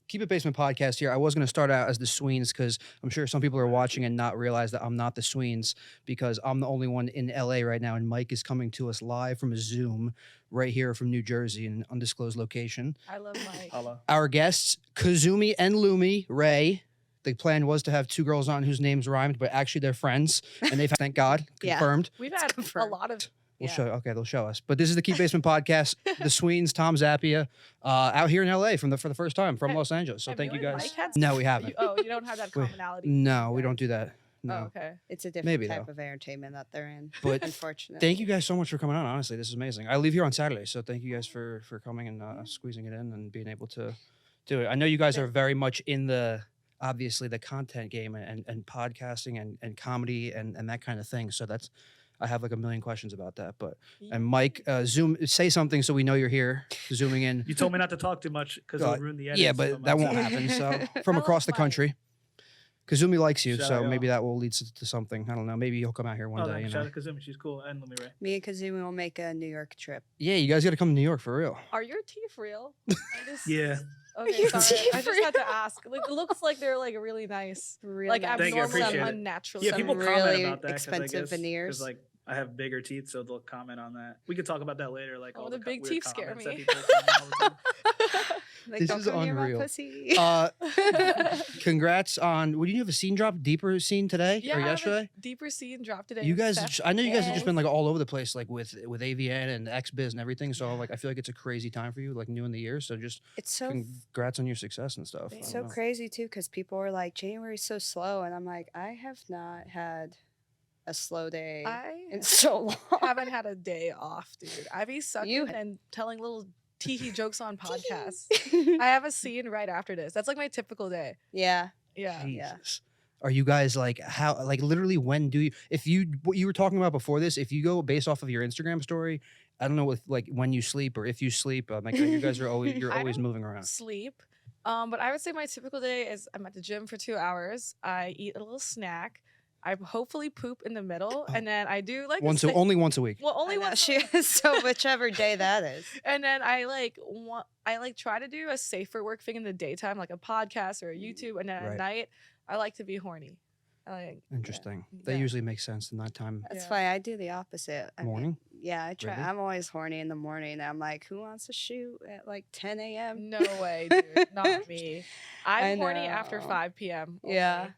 Keep It Basement podcast here. I was going to start out as the Sweenz because I'm sure some people are watching and not realize that I'm not the Sweenz because I'm the only one in LA right now, and Mike is coming to us live from a Zoom right here from New Jersey in an undisclosed location. I love Mike. Hello. Our guests, Kazumi and Lumi Ray. The plan was to have two girls on whose names rhymed, but actually they're friends, and they've thank God confirmed. We've had a lot of. We'll show. Okay, they'll show us. But this is the Keep Basement podcast. The Sweenz, Tom Zappia, out here in LA for the first time from Los Angeles. So thank you guys. No, we haven't. You don't have that commonality. No, we don't do that. No. Oh, okay. It's a different type of entertainment that they're in. But unfortunately, thank you guys so much for coming on. Honestly, this is amazing. I leave here on Saturday, so thank you guys for coming and squeezing it in and being able to do it. I know you guys are very much in the obviously the content game and podcasting and comedy and that kind of thing. So that's. I have like a million questions about that, but and Mike, say something so we know you're here. Zooming in. You told me not to talk too much because it would ruin the edit. Yeah, but that won't happen. So from across the country, Kazumi likes you, so maybe that will lead to something. I don't know. Maybe he'll come out here one day. You know, shout out Kazumi, she's cool, and Lumi Ray. Me and Kazumi will make a New York trip. Yeah, you guys got to come to New York for real. Are your teeth real? Yeah. Okay, sorry. I just had to ask. Like, it looks like they're like really nice, like abnormal and unnatural. Yeah, people comment really about that. Expensive veneers. Because like I have bigger teeth, so they'll comment on that. We could talk about that later. Like all the big teeth scare me. Like, this is unreal. Congrats on. Did you have a scene drop? Deeper scene today or yesterday? Deeper scene drop today. You guys, I know you guys have just been like all over the place, like with AVN and XBiz and everything. So like, I feel like it's a crazy time for you, like new in the year. So just congrats on your success and stuff. It's so crazy too, because people are like, January's so slow, and I'm like, I have not had a slow day in so long. I haven't had a day off, dude. I be sucking and telling little teehee jokes on podcasts. I have a scene right after this. That's like my typical day. Yeah. Jesus. Are you guys like how like literally when do you what you were talking about before this, if you go based off of your Instagram story, I don't know if like when you sleep or if you sleep, like you guys are always always moving around. Sleep. But I would say my typical day is I'm at the gym for 2 hours. I eat a little snack. I hopefully poop in the middle, and then I do like only once a week. Well, only once. So whichever day that is. And then I try to do a safer work thing in the daytime, like a podcast or a YouTube, and then at night I like to be horny. Interesting. That usually makes sense. The nighttime. That's why I do the opposite. Morning? I try. Really? I'm always horny in the morning. I'm like, who wants to shoot at like 10 a.m.? No way, dude. Not me. I'm horny after 5 p.m. only. Yeah.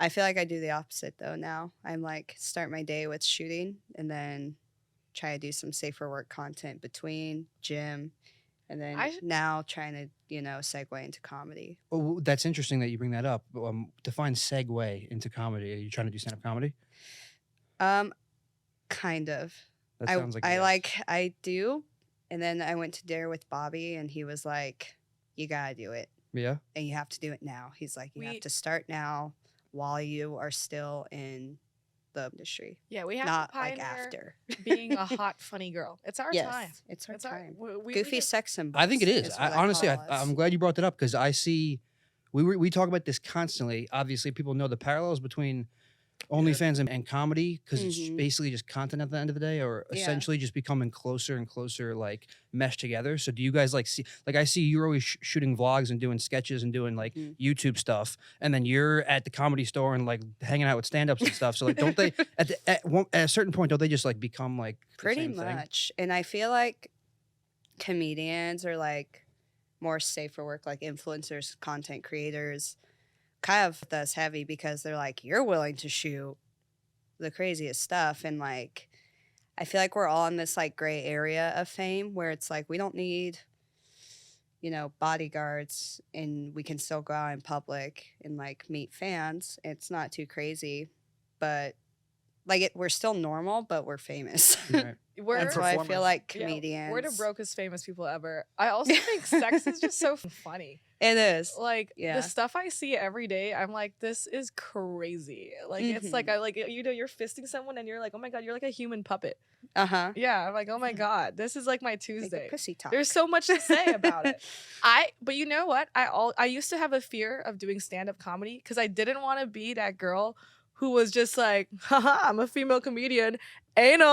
I feel like I do the opposite though now. I'm like, start my day with shooting and then try to do some safer work content between gym. And then now trying to, segue into comedy. Oh, that's interesting that you bring that up. Define segue into comedy. Are you trying to do stand-up comedy? Kind of. That sounds like I do. And then I went to dinner with Bobby, and he was like, you got to do it. Yeah? And you have to do it now. He's like, you have to start now while you are still in the industry. Yeah, we have not to pioneer like after being a hot, funny girl. It's our time. It's our time. Goofy sex symbol. I think it is. Honestly, I'm glad you brought that up because I see we talk about this constantly. Obviously, people know the parallels between OnlyFans and comedy because it's basically just content at the end of the day, or essentially just becoming closer and closer, like meshed together. So do you guys like see? Like I see you're always shooting vlogs and doing sketches and doing like YouTube stuff, and then you're at the Comedy Store and like hanging out with stand-ups and stuff. So like, don't they at a certain point don't they just like become like the pretty same much? And I feel like comedians are like more safer work, like influencers, content creators. Kind of that's heavy because they're like, you're willing to shoot the craziest stuff, and like I feel like we're all in this like gray area of fame where it's like we don't need bodyguards, and we can still go out in public and like meet fans. It's not too crazy, but like we're still normal, but we're famous. Right. That's why I feel like comedians. We're the brokest famous people ever. I also think sex is just so funny. It is. Like the stuff I see every day, I'm like, this is crazy. Like it's like you're fisting someone and you're like, oh my god, you're like a human puppet. Yeah, I'm like, oh my god, this is like my Tuesday. Pussy talk. There's so much to say about it. But you know what? I used to have a fear of doing stand-up comedy because I didn't want to be that girl who was just like, haha, I'm a female comedian. Anal.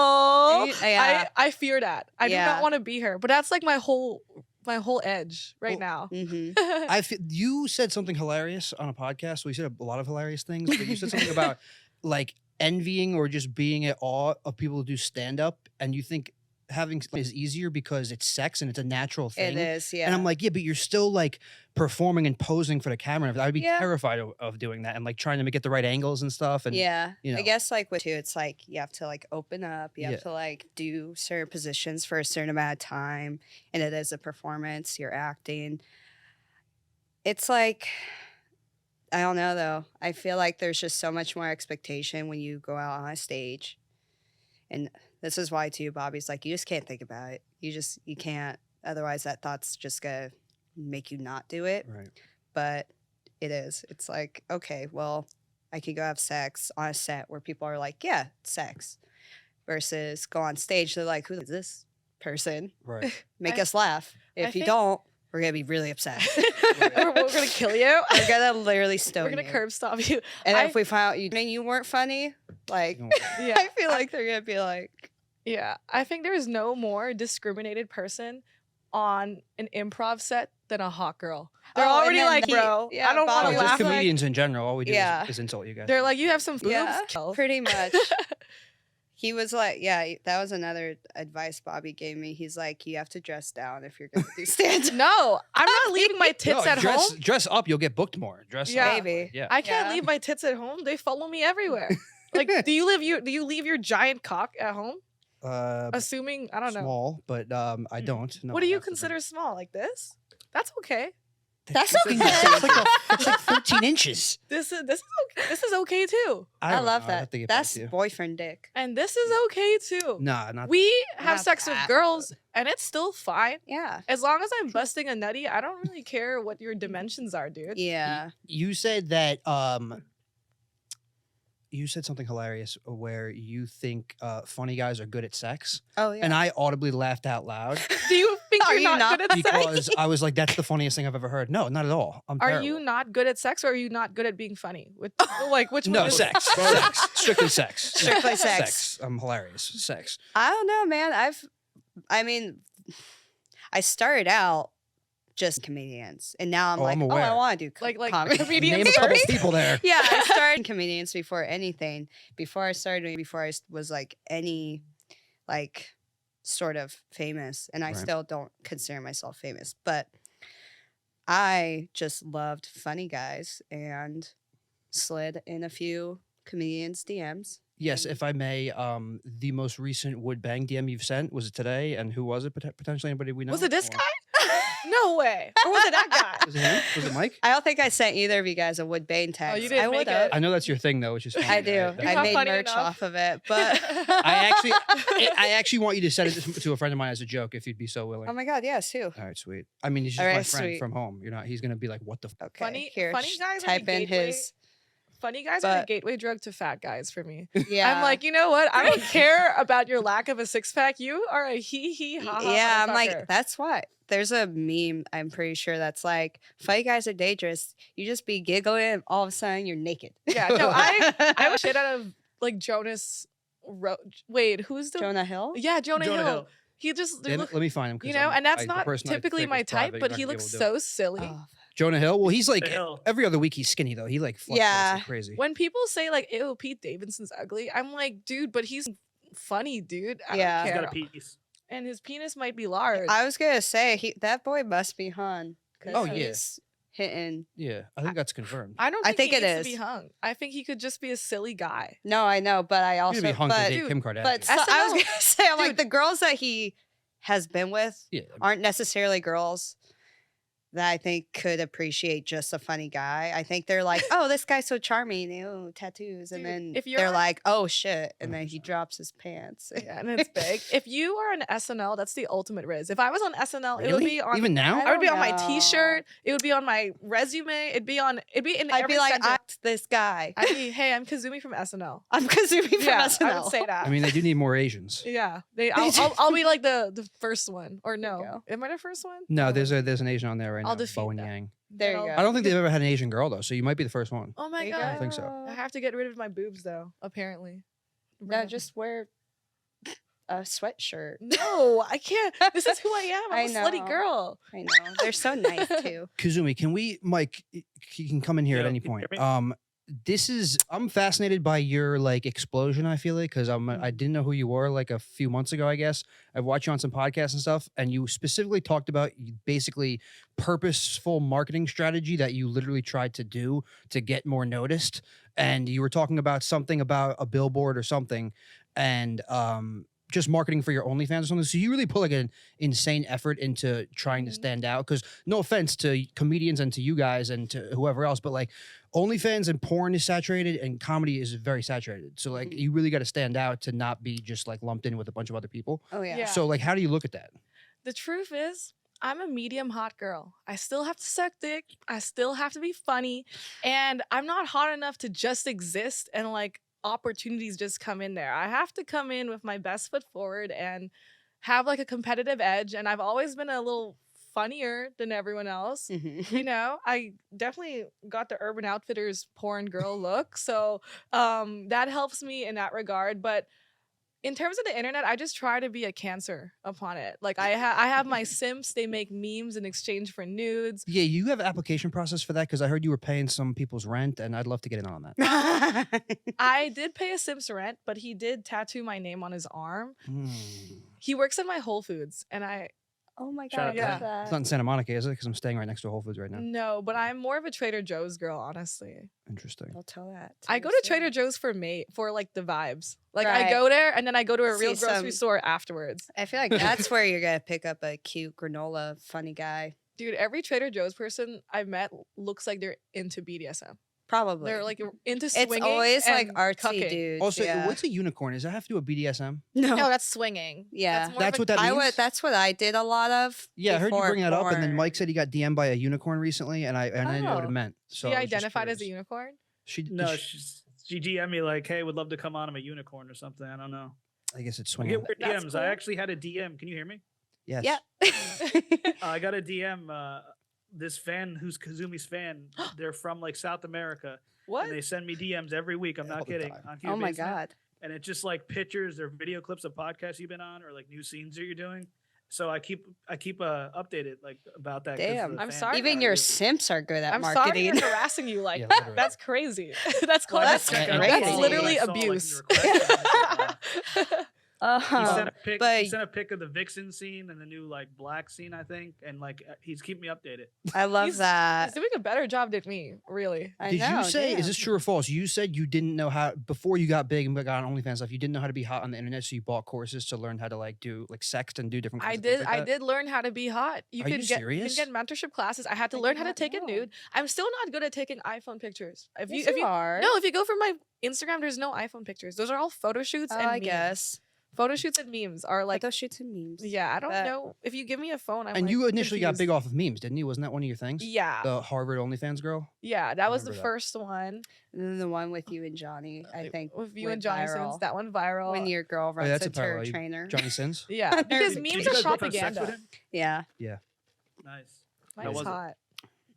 I fear that. I do not want to be her. But that's like my whole my whole edge right now. You said something hilarious on a podcast. Well, you said a lot of hilarious things, but you said something about like envying or just being at awe of people who do stand up, and you think having is easier because it's sex and it's a natural thing. It is, yeah. And I'm like, yeah, but you're still like performing and posing for the camera. I would be terrified of doing that and like trying to get the right angles and stuff. And yeah, you know. I guess like with you, it's like you have to like open up. You have to like do certain positions for a certain amount of time, and it is a performance. You're acting. It's like, I don't know though. I feel like there's just so much more expectation when you go out on a stage, and this is why too, Bobby's like, you just can't think about it. You can't. Otherwise, that thought's just gonna make you not do it. Right. But it is. It's like, okay, well, I could go have sex on a set where people are like, yeah, sex. Versus go on stage, they're like, who is this person? Right. Make us laugh. If you don't, we're gonna be really upset. we're gonna kill you. We're gonna literally stone We're gonna you. curb stop you. And if we find out you weren't funny, like, Yeah. I feel like they're gonna be like, yeah, I think there is no more discriminated person on an improv set than a hot girl. They're Oh, and already then like, he- bro, yeah, I don't want Bobby to Oh, was just laugh. comedians in general. All we do Yeah. is insult you guys. They're like, you have some boobs. yeah, Kill. pretty much. He was like, yeah, that was another advice Bobby gave me. He's like, you have to dress down if you're going to do stand-up. No, I'm not leaving my tits No, at dress, home. dress up, you'll get booked more. Dress Yeah. up. Maybe. Yeah. I can't Yeah. leave my tits at home. They follow me everywhere. Like, do you leave your giant cock at home? Assuming, I don't know. Small, but I don't. No, What do I you have to bring- consider small? Like this? That's okay. That's It's okay. like, it's like 13 inches. This is okay. This is okay too. I don't love know. I'd have that. to get back That's to you. boyfriend dick. And this is okay too. Nah, not We have Not sex with that. girls and it's still fine. Yeah. As long as I'm busting a nutty, I don't really care what your dimensions are, dude. Yeah. You said that you said something hilarious where you think funny guys are good at sex, Oh, yeah. and I audibly laughed out loud Do you think Are you're you not, not? good at sex? because I was like, "That's the funniest thing I've ever heard." No, not at all. I'm Are terrible. you not good at sex or are you not good at being funny? Like which one No, is sex. Sex. Strictly sex. Strictly Yeah. sex. I'm hilarious. Sex. I don't know, man. I started out just comedians, and now I'm Oh, like, I'm I aware. want to do like comedy. comedians Name a couple first? people there. Yeah, I started comedians before anything. Before I was like any like sort of famous, and I Right. still don't consider myself famous, but I just loved funny guys and slid in a few comedians' DMs. Yes, if I may, the most recent would bang DM you've sent, was it today? And who was it? Potentially anybody we know? Was it this Or- guy? No way. Or was it that guy? Was it him? Was it Mike? I don't think I sent either of you guys a Wood Bane text. you didn't I make would've. it. I know that's your thing though, which is funny. I do. You're I not made funny merch enough. off of it, but I actually want you to send it to a friend of mine as a joke if you'd be so willing. oh my god, yes, who? All right, sweet. I mean, he's just All my right, friend sweet. from home. You're not. He's gonna be like, "What the?" Okay, Funny here, guys are type the in gateway. his. Funny guys are the But- gateway drug to fat guys for me. Yeah, I'm like, you know what? I don't care about your lack of a six pack. You are a hee hee ha ha. yeah, I'm motherfucker. like, that's why. There's a meme, I'm pretty sure, that's like, funny guys are dangerous. You just be giggling, and all of a sudden you're naked. yeah, no, I was shit out of like Jonas. Wait, who's the Jonah Hill. Yeah, Jonah, Jonah Hill. Hill. He just Damn it, look, let me find him. 'cause you know, I'm- and that's the not person I typically think my is type, private, but you're he not gonna looks be able to so silly. Oh, Jonah Hill. Well, he's like The Hill. every other week he's skinny though. He like fluctuates Yeah. like crazy. When people say like, "Ew, Pete Davidson's ugly," I'm like, dude, but he's funny, dude. I Yeah. don't He's care. got a piece. And his penis might be large. I was gonna say that boy must be hung. 'Cause Oh, yeah. he's hitting. Yeah, I think that's confirmed. I don't I think, think he it needs to be is. hung. I think he could just be a silly guy. No, I know, but I He's also gonna be hung to but date dude, Kim Kardashian. but so, I was SNL. gonna say, I'm like Dude. the girls that he has been with yeah, aren't necessarily girls that I think could appreciate just a funny guy. I think they're like, oh, this guy's so charming, ew, tattoos, and Dude, then if you're they're on- like, oh shit, and then he drops his pants. Yeah, and it's big. If you are on SNL, that's the ultimate riz. If I was on SNL, it would really? be on. Even now. I would be on my know. T-shirt. It would be on my resume. It'd be in I'd every be like, sentence. I'm this guy. I'd be, hey, I'm Kazumi from SNL. I'm Kazumi from Yeah, SNL. I would say that. I mean, they do need more Asians. yeah, I'll be like the first one, or you no? go. Am I the first one? No, there's an Asian on there right I'll now. defeat Bowen that. Yang. There you Then go. I don't think they've ever had an Asian girl though, so you might be the first one. Oh my There you god! I think so. I have to get rid of my boobs though. Apparently. No, just wear a sweatshirt. No, I can't. This is who I am. I'm a slutty know. girl. I know. They're so nice too. Kazumi, can we, Mike, you can come in here at Yeah, any can you point. hear me? I'm fascinated by your like explosion. I feel like because I didn't know who you were like a few months ago. I guess I've watched you on some podcasts and stuff, and you specifically talked about basically purposeful marketing strategy that you literally tried to do to get more noticed. And you were talking about something about a billboard or something, and just marketing for your OnlyFans or something. So you really put like an insane effort into trying to stand out. Because no offense to comedians and to you guys and to whoever else, but like OnlyFans and porn is saturated and comedy is very saturated. So like you really got to stand out to not be just like lumped in with a bunch of other people. Oh yeah. Yeah. So like, how do you look at that? The truth is, I'm a medium hot girl. I still have to suck dick. I still have to be funny. And I'm not hot enough to just exist and like opportunities just come in there. I have to come in with my best foot forward and have like a competitive edge. And I've always been a little funnier than everyone else. You know, I definitely got the Urban Outfitters porn girl look. So that helps me in that regard. But in terms of the internet, I just try to be a cancer upon it. Like I have my simps, they make memes in exchange for nudes. Yeah, you have an application process for that because I heard you were paying some people's rent, and I'd love to get in on that. I did pay a simp's rent, but he did tattoo my name on his arm. He works at my Whole Foods, and Oh my Shout out god. to I him. love that. It's not in Santa Monica, is it? Because I'm staying right next to Whole Foods right now. no, but I'm more of a Trader Joe's girl, honestly. Interesting. I'll tell that. I go to Trader Joe's for like the vibes. Like I Right. go there and then I go to a See real grocery some- store afterwards. I feel like that's where you're gonna pick up a cute granola funny guy. Dude, every Trader Joe's person I've met looks like they're into BDSM. Probably. They're like into swinging. it's always like and artsy cucking. dudes. Also, yeah. what's a unicorn? Does that have to do with BDSM? No. No, that's swinging. Yeah. more That's of a- what that means? That's what I did a lot of. Yeah, I heard you before bring that up, and then porn. Mike said he got DM'd by a unicorn recently, and I didn't know what it Oh. meant. So She I was just identified as a curious. unicorn. No, she DM'd me like, "Hey, would love to come on. I'm a unicorn or something." I don't know. I guess it's I swinging. get weird That's DMs. cool. I actually had a DM. Can you hear me? Yes. Yeah. I got a DM. This fan who's Kazumi's fan. They're from like South America, What? and they send me DMs every week. I'm All not the kidding. time. On Oh my KeepItBasement. god. And it's just like pictures or video clips of podcasts you've been on or like new scenes that you're doing. So I keep updated like about that. 'cause Damn. the I'm fans sorry. are Even your really- simps are good at I'm sorry marketing. you're harassing you like Yeah, that. literally. That's crazy. That's Well, called I That's just checked out crazy. the That's photos literally I saw, like, in the abuse. request. He Uh-huh. sent a pic. but- He sent a pic of the Vixen scene and the new like black scene, I think, and like he's keeping me updated. I love He's that. doing a better job than me, really. I Did know, you say, damn. is this true or false? You said you didn't know how, before you got big and got on OnlyFans stuff, you didn't know how to be hot on the internet, so you bought courses to learn how to like do like sext and do different I kinds of things did. like I that? did learn how to be hot. Are you You serious? can get mentorship classes. I had to I learn did how to not take a know. nude. I'm still not good at taking iPhone pictures. If Yes, if you are. no, if you go for my Instagram, there's no iPhone pictures. Those are all photo shoots Oh, and I memes. guess. Photo shoots and memes are Like like, those shoots and memes. yeah, I don't but- know. If you give me a phone, I'm And like, you initially got confused. big off of memes, didn't you? Wasn't that one of your things? Yeah, The Harvard OnlyFans girl? yeah, that was the remember that. first one And then the one with you and Johnny, I think. with you went and Johnny viral. Sins. That one viral. When your girl runs that's a into her parallel. You- trainer. Johnny Sins? yeah, because Did Did memes you are guys both have sex with propaganda. him? Yeah. Nice. Mine's was it? hot.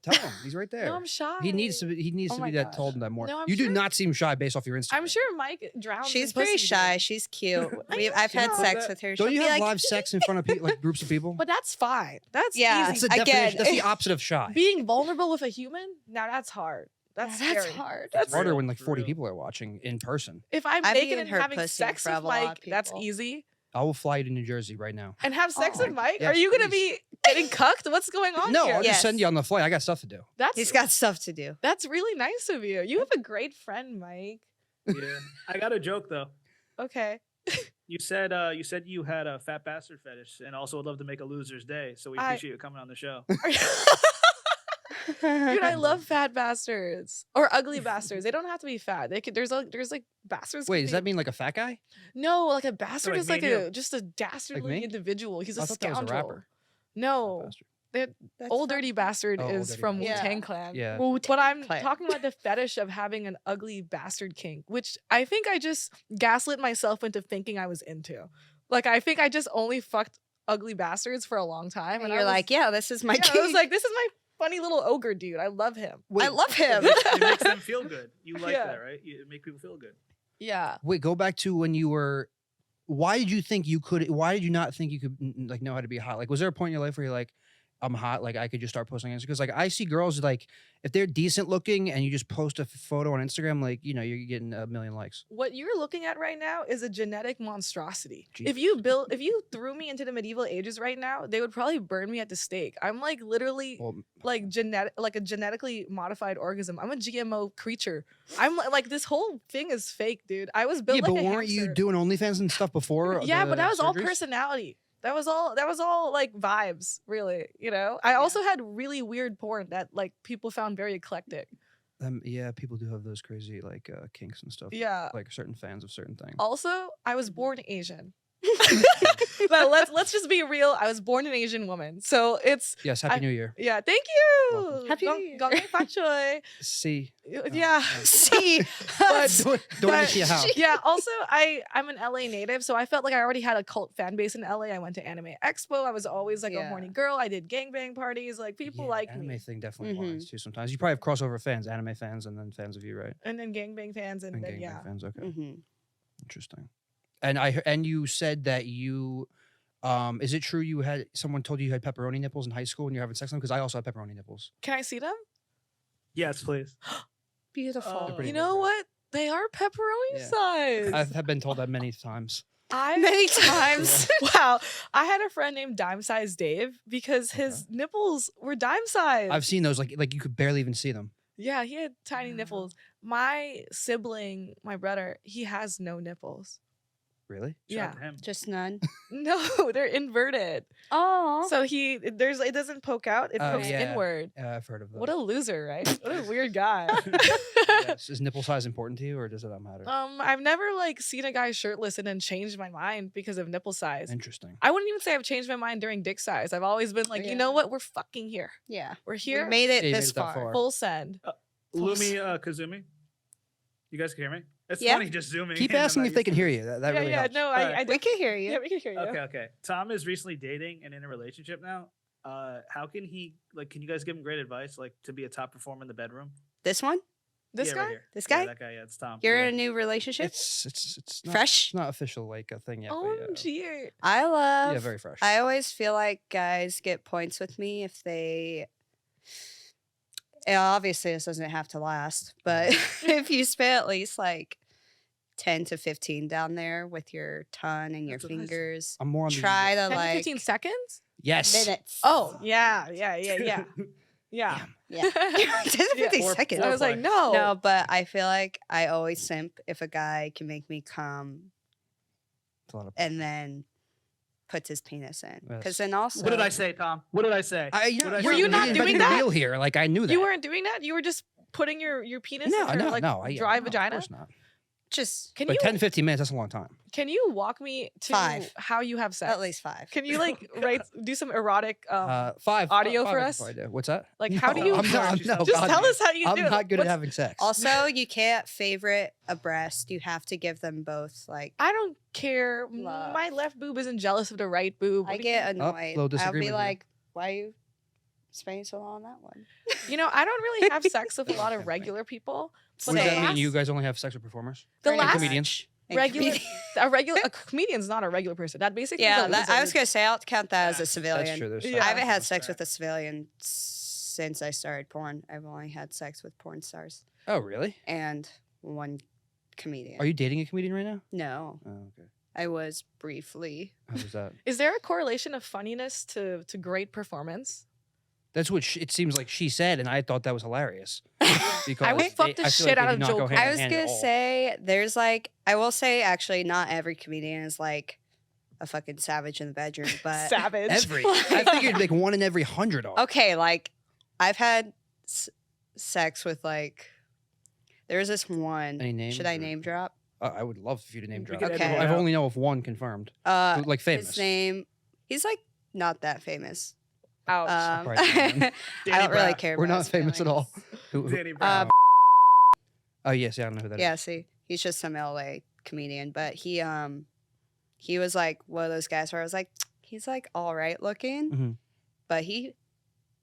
Tell him. He's right there. No, I'm shy. He needs to be, Oh my that gosh. told him that more. No, I'm you do sure- not seem shy based off your Instagram. I'm sure Mike drowns. She's in pretty pussy, dude. shy. She's cute. I've had sure. sex with her. Don't She'll you be have like, live sex in front of people, like groups of people? But that's fine. That's Yeah, That's easy. the again, definition. That's the opposite of shy. Being vulnerable with a human, now that's hard. That's That's scary. hard. That's It's harder real, when like for 40 real. people are watching in person. If I'm I've naked eaten and her having pussy sex for with a lot of Mike, that's people. easy. I will fly you to New Jersey right now. And have sex Oh. with Mike? Yes, Are you gonna please. be getting cucked? What's going on No, here? I'll just Yes. send you on the flight. I got stuff to do. That's He's got stuff to do. that's really nice of you. You have a great friend, Mike. Yeah. I got a joke though. Okay. You said you had a fat bastard fetish and also would love to make a loser's day. So we I- appreciate you coming on the show. Dude, I love fat bastards or ugly bastards. They don't have to be fat. They could. There's like bastards. Wait, could does be- that mean like a fat guy? No, like a bastard like is me like and you. just a dastardly me? individual. He's I a thought that was a scoundrel. rapper. No, Bastard. That's Old fine. Dirty Bastard Oh, Old is Dirty from Wu Bastard. Tang Clan. Yeah. But I'm Clan. talking about the fetish of having an ugly bastard kink, which I think I just gaslit myself into thinking I was into. Like I think I just only fucked ugly bastards for a long time, And I you're was- like, yeah, this is my yeah, kink. I was like, this is my funny little ogre dude. I love him. I love him. It makes them feel good. You like Yeah. that, right? You make people feel good. Yeah. Wait, go back to when you were why did you think you could? Why did you not think you could like know how to be hot? Like, was there a point in your life where you're like, I'm hot, like I could just start posting Instagram? Because like I see girls like if they're decent looking and you just post a photo on Instagram, like you know you're getting a million likes. What you're looking at right now is a genetic monstrosity. Jesus. If you threw me into the medieval ages right now, they would probably burn me at the stake. I'm like literally Well, like a genetically modified organism. I'm a GMO creature. I'm like this whole thing is fake, dude. I was built yeah, like but a weren't you hamster. doing OnlyFans and stuff before? Yeah, but that was all surgeries? personality. That was all like vibes, really. You know, I also had really weird porn that like people found very eclectic. Yeah, people do have those crazy like kinks and stuff. Yeah. like certain fans of certain things. Also, I was born Asian. But let's just be real. I was born an Asian woman, so it's Yes, Happy New Year. yeah. Thank Welcome. you. Happy New Year. Gangb Fachoy. See, Yeah. See, don't you how? Yeah. Also, I'm an LA native, so I felt like I already had a cult fan base in LA. I went to Anime Expo. I was always like a Yeah. horny girl. I did gangbang parties. Like people like anime me. thing definitely Mhm. aligns too. Sometimes you probably have crossover fans, anime fans, and then fans of you, right? And then gangbang fans, and And then gangbang yeah. fans. Okay, Mhm. interesting. And you said that you, is it true you had someone told you had pepperoni nipples in high school when you're having sex with them? Because I also have pepperoni nipples. Can I see them? Yes, please. Beautiful. Oh. They're pretty You big, know right? what? They are pepperoni Yeah. size. I have been told that many times. Many times. Wow. I had a friend named Dime Size Dave because Okay. his nipples were dime size. I've seen those like you could barely even see them. Yeah, he had tiny nipples. My sibling, my brother, he has no nipples. Really? Shout Yeah. out to him. Just none. No, they're inverted. Oh. So it doesn't poke out, it Oh, pokes yeah. inward. I've heard of those. What a loser, right? What a weird guy. Yes. Is nipple size important to you, or does it not matter? I've never like seen a guy shirtless and then changed my mind because of nipple size. Interesting. I wouldn't even say I've changed my mind during dick size. I've always been like, you know Yeah. what? We're fucking here. Yeah. We're We here. made it Yeah, you this made it that far. far. Full send. Lumi Kazumi. You guys can hear me? It's Yeah. funny just zooming. Keep in. I'm asking not if they used can to hear it. you. That yeah, really yeah. helps. No, Alright. I We can hear you. yeah, we can hear you. Okay. Tom is recently dating and in a relationship now. How can he can you guys give him great advice to be a top performer in the bedroom? This one? This Yeah, guy? right here. This Yeah, guy? that guy, yeah, it's Tom. You're yeah. in a new relationship? It's not, Fresh? It's not official like a thing yet. Oh, but yeah. dear. I love. Yeah, very fresh. I always feel like guys get points with me if they. Yeah, obviously, this doesn't have to last, but if you spend at least like 10 to 15 down there with your tongue and your That's what I said. fingers, I'm more on try to 10 to like 15 seconds? yes. minutes. Oh, yeah. Yeah. Yeah. 10 to 15 Or- seconds. I was like, Foreplay. no. No, but I feel like I always simp if a guy can make me come It's a lot of and then puts his penis in. Yes. Because then also. What did I say, Tom? What did I say? I, What did I Were say? you not doing that? Real here, like I knew that. You weren't doing that? You were just putting your penis No, in her, no, like, no. dry no, vagina? Of course not. Just Can But you 10 to 15 minutes, that's a long time. can you walk me to 5. how you have sex? at least 5. Can you like do some erotic 5 audio for I could us? probably do. What's that? like how do No, you I'm not, Just no, just God, tell us how you I'm do it. not good at What's- having sex. Also, you can't favorite a breast. You have to give them both. Like, I don't care. Love. My left boob isn't jealous of the right boob. I What do get Oh, annoyed. little I'll disagreement be here. like, why are you spending so long on that one? you know, I don't really have sex with a lot of regular people. What but does the that mean? last- You guys only have sex with performers? The Pretty last comedians? And regular comedian- a comedian's not a regular person. That basically Yeah, means I was gonna say I'll count that as a Facts. civilian. That's true. There's Yeah. I haven't had Facts. sex with a civilian since I started porn. I've only had sex with porn stars Oh, really? and one comedian. Are you dating a comedian right now? No, Oh, okay. I was briefly. How was that? Is there a correlation of funniness to great performance? That's what it seems like she said, and I thought that was hilarious. Because I would fuck the I feel shit like they out do of not Jo go Koy. hand I in was hand at gonna all. say there's like I will say actually not every comedian is like a fucking savage in the bedroom, but Savage. Every. I figured like 1 in every 100 are. okay, like I've had sex with like there was this one. Any names? Should I or- name drop? I would love for you to name We drop. can edit I it out. only know of one confirmed. Like famous. His name. He's like not that famous. Ouch. Probably not him. I Danny don't really Brown. care. We're about not his famous at all. feelings. Danny Brown. Oh yes, yeah, I don't know who that is. Yeah, see, he's just some LA comedian, but he was like one of those guys where I was like, he's like all right looking, Mhm. but he